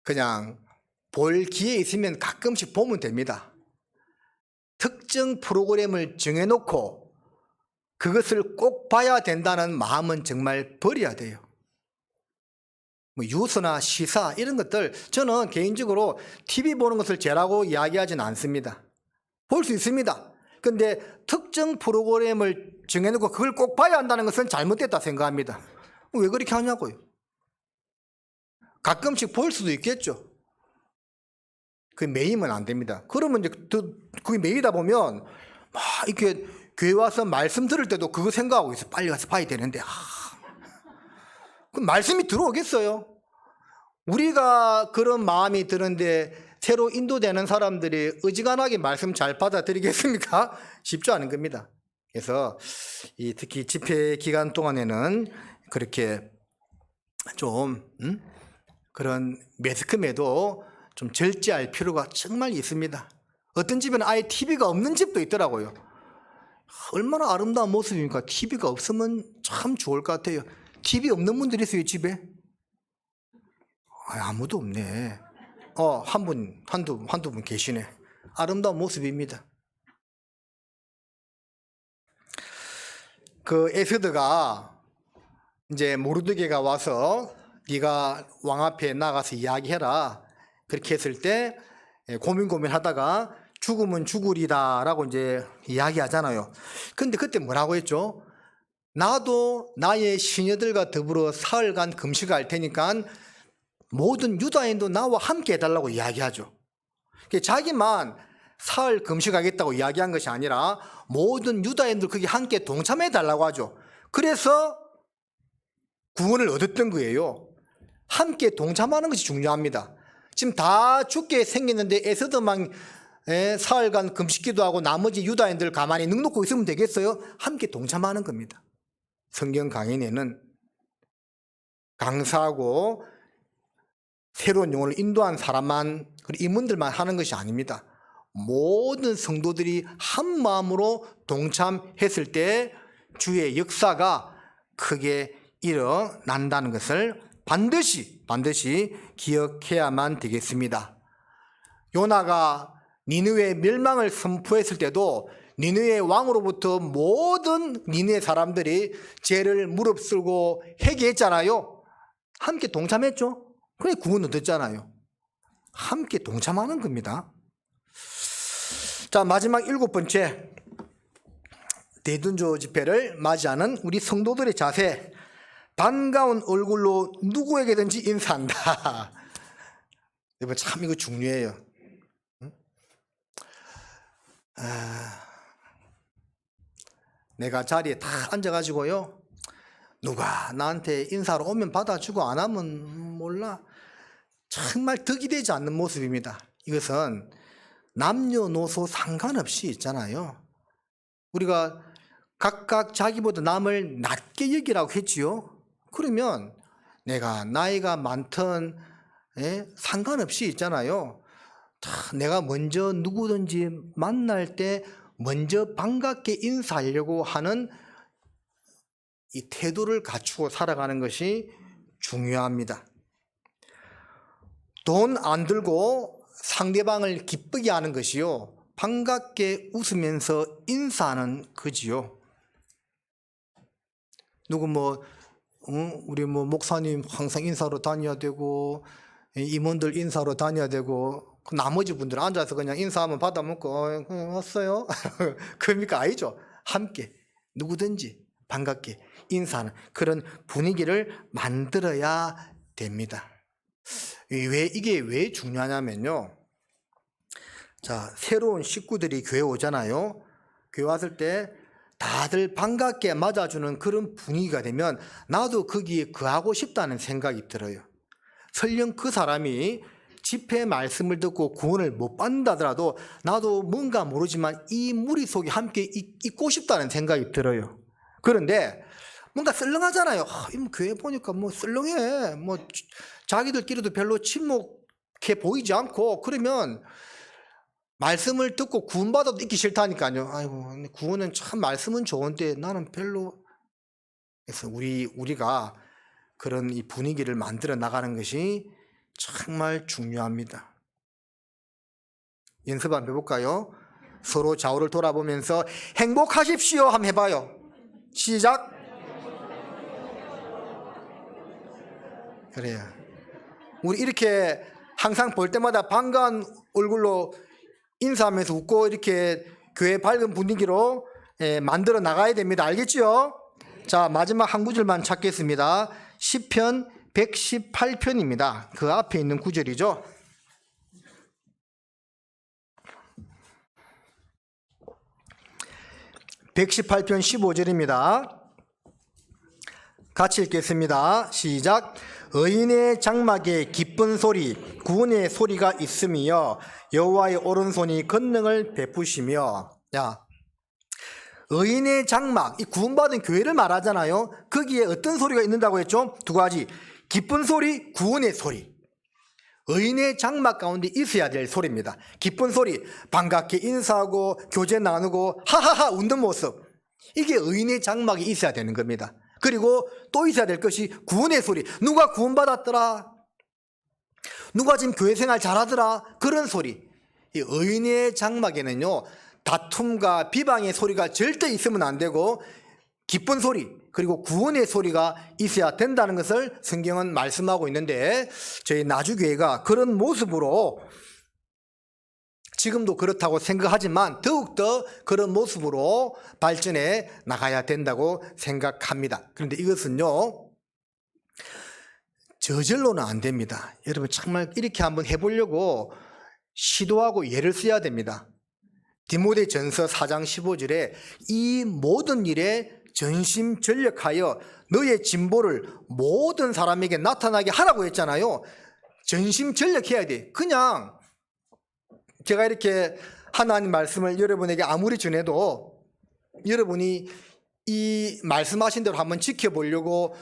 그냥 볼 기회 있으면 가끔씩 보면 됩니다. 특정 프로그램을 정해놓고 그것을 꼭 봐야 된다는 마음은 정말 버려야 돼요. 뭐 유서나 시사 이런 것들, 저는 개인적으로 TV 보는 것을 죄라고 이야기하지는 않습니다. 볼 수 있습니다. 근데 특정 프로그램을 정해놓고 그걸 꼭 봐야 한다는 것은 잘못됐다 생각합니다. 왜 그렇게 하냐고요. 가끔씩 볼 수도 있겠죠. 그게 매이면 안 됩니다. 그러면 이제 그게 매이다 보면 막 이렇게 교회 와서 말씀 들을 때도 그거 생각하고 있어. 빨리 가서 봐야 되는데. 그럼 말씀이 들어오겠어요? 우리가 그런 마음이 드는데 새로 인도되는 사람들이 어지간하게 말씀 잘 받아들이겠습니까? 쉽지 않은 겁니다. 그래서 특히 집회 기간 동안에는 그렇게 좀 그런 매스컴에도 좀 절제할 필요가 정말 있습니다. 어떤 집에는 아예 TV가 없는 집도 있더라고요. 얼마나 아름다운 모습입니까? TV가 없으면 참 좋을 것 같아요. TV 없는 분들이 있어요, 집에? 아무도 없네. 한두 분 계시네. 아름다운 모습입니다. 그 에스더가 이제 모르드게가 와서 네가 왕 앞에 나가서 이야기해라. 그렇게 했을 때 고민하다가 죽으면 죽으리다 라고 이제 이야기하잖아요. 근데 그때 뭐라고 했죠? 나도 나의 시녀들과 더불어 사흘간 금식할 테니까 모든 유다인도 나와 함께 해달라고 이야기하죠. 자기만 사흘 금식하겠다고 이야기한 것이 아니라 모든 유다인들 거기 함께 동참해달라고 하죠. 그래서 구원을 얻었던 거예요. 함께 동참하는 것이 중요합니다. 지금 다 죽게 생겼는데 에스더만 사흘간 금식기도 하고 나머지 유다인들 가만히 넋놓고 있으면 되겠어요? 함께 동참하는 겁니다. 성경 강연에는 강사하고 새로운 영혼을 인도한 사람만, 임원들만 하는 것이 아닙니다. 모든 성도들이 한 마음으로 동참했을 때 주의 역사가 크게 일어난다는 것을 반드시 기억해야만 되겠습니다. 요나가 니느웨 멸망을 선포했을 때도 니느웨 왕으로부터 모든 니느웨 사람들이 죄를 무릅쓰고 회개했잖아요. 함께 동참했죠. 그래 구원 얻었잖아요. 함께 동참하는 겁니다. 자, 마지막 7번째, 대dun조 집회를 맞이하는 우리 성도들의 자세. 반가운 얼굴로 누구에게든지 인사한다. 여러분 참 이거 중요해요. 내가 자리에 다 앉아가지고요, 누가 나한테 인사로 오면 받아주고 안 하면 몰라, 정말 덕이 되지 않는 모습입니다. 이것은 남녀노소 상관없이 있잖아요. 우리가 각각 자기보다 남을 낮게 여기라고 했지요. 그러면 내가 나이가 많든 상관없이 있잖아요. 내가 먼저 누구든지 만날 때 먼저 반갑게 인사하려고 하는 이 태도를 갖추고 살아가는 것이 중요합니다. 돈 안 들고 상대방을 기쁘게 하는 것이요, 반갑게 웃으면서 인사하는 거지요. 누구 우리 목사님 항상 인사로 다녀야 되고, 임원들 인사로 다녀야 되고, 나머지 분들 앉아서 그냥 인사하면 받아먹고 왔어요? 그러니까 아니죠. 함께 누구든지 반갑게 인사하는 그런 분위기를 만들어야 됩니다. 이게 왜 중요하냐면요, 자, 새로운 식구들이 교회 오잖아요. 교회 왔을 때 다들 반갑게 맞아주는 그런 분위기가 되면 나도 거기에 거하고 싶다는 생각이 들어요. 설령 그 사람이 집회 말씀을 듣고 구원을 못 받는다더라도 나도 뭔가 모르지만 이 무리 속에 함께 있고 싶다는 생각이 들어요. 그런데 뭔가 썰렁하잖아요. 교회 보니까 썰렁해. 자기들끼리도 별로 친목해 보이지 않고, 그러면 말씀을 듣고 구원받아도 있기 싫다니까요. 아이고, 구원은 참 말씀은 좋은데 나는 별로. 그래서 우리가 그런 이 분위기를 만들어 나가는 것이 정말 중요합니다. 연습 한번 해볼까요? 서로 좌우를 돌아보면서 행복하십시오 한번 해봐요. 시작. 그래요. 우리 이렇게 항상 볼 때마다 반가운 얼굴로 인사하면서 웃고 이렇게 교회 밝은 분위기로 만들어 나가야 됩니다. 알겠죠? 자, 마지막 한 구절만 찾겠습니다. 시편 118편입니다. 그 앞에 있는 구절이죠. (118편) 15절입니다. 같이 읽겠습니다. 시작. 의인의 장막에 기쁜 소리, 구원의 소리가 있으며 여호와의 오른손이 권능을 베푸시며. 야, 의인의 장막, 이 구원받은 교회를 말하잖아요. 거기에 어떤 소리가 있는다고 했죠? 두 가지. 기쁜 소리, 구원의 소리. 의인의 장막 가운데 있어야 될 소리입니다. 기쁜 소리, 반갑게 인사하고 교제 나누고 하하하 웃는 모습, 이게 의인의 장막이 있어야 되는 겁니다. 그리고 또 있어야 될 것이 구원의 소리. 누가 구원받았더라, 누가 지금 교회 생활 잘하더라, 그런 소리. 이 의인의 장막에는요, 다툼과 비방의 소리가 절대 있으면 안 되고 기쁜 소리 그리고 구원의 소리가 있어야 된다는 것을 성경은 말씀하고 있는데, 저희 나주교회가 그런 모습으로, 지금도 그렇다고 생각하지만 더욱더 그런 모습으로 발전해 나가야 된다고 생각합니다. 그런데 이것은요, 저절로는 안 됩니다. 여러분 정말 이렇게 한번 해보려고 시도하고 예를 써야 됩니다. 디모데전서 4장 15절에 이 모든 일에 전심전력하여 너의 진보를 모든 사람에게 나타나게 하라고 했잖아요. 전심전력해야 돼. 그냥 제가 이렇게 하나님 말씀을 여러분에게 아무리 전해도 여러분이 이 말씀하신 대로 한번 지켜보려고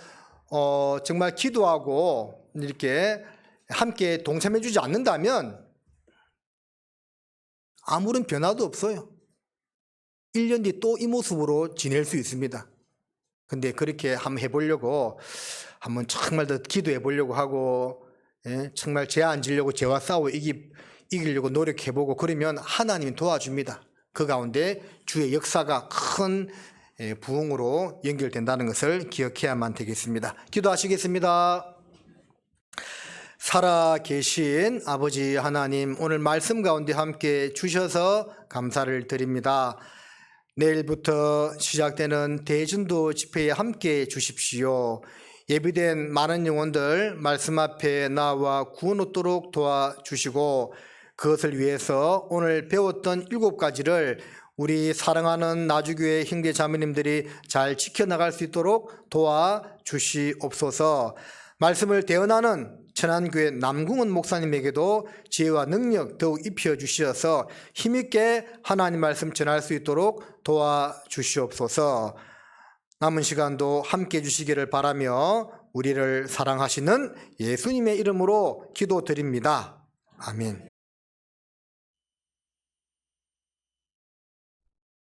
정말 기도하고 이렇게 함께 동참해 주지 않는다면 아무런 변화도 없어요. 1년 뒤 또 이 모습으로 지낼 수 있습니다. 근데 그렇게 한번 해보려고, 한번 정말 더 기도해 보려고 하고, 정말 죄 안 지려고 죄와 싸워 이기려고 노력해보고 그러면 하나님이 도와줍니다. 그 가운데 주의 역사가 큰 부흥으로 연결된다는 것을 기억해야만 되겠습니다. 기도하시겠습니다. 살아계신 아버지 하나님, 오늘 말씀 가운데 함께 주셔서 감사를 드립니다. 내일부터 시작되는 대전도 집회에 함께 주십시오. 예비된 많은 영혼들 말씀 앞에 나와 구원 얻도록 도와주시고, 그것을 위해서 오늘 배웠던 7가지를 우리 사랑하는 나주교회 형제 자매님들이 잘 지켜나갈 수 있도록 도와주시옵소서. 말씀을 대언하는 천안교회 남궁은 목사님에게도 지혜와 능력 더욱 입혀주셔서 힘있게 하나님 말씀 전할 수 있도록 도와주시옵소서. 남은 시간도 함께 해주시기를 바라며 우리를 사랑하시는 예수님의 이름으로 기도드립니다. 아멘.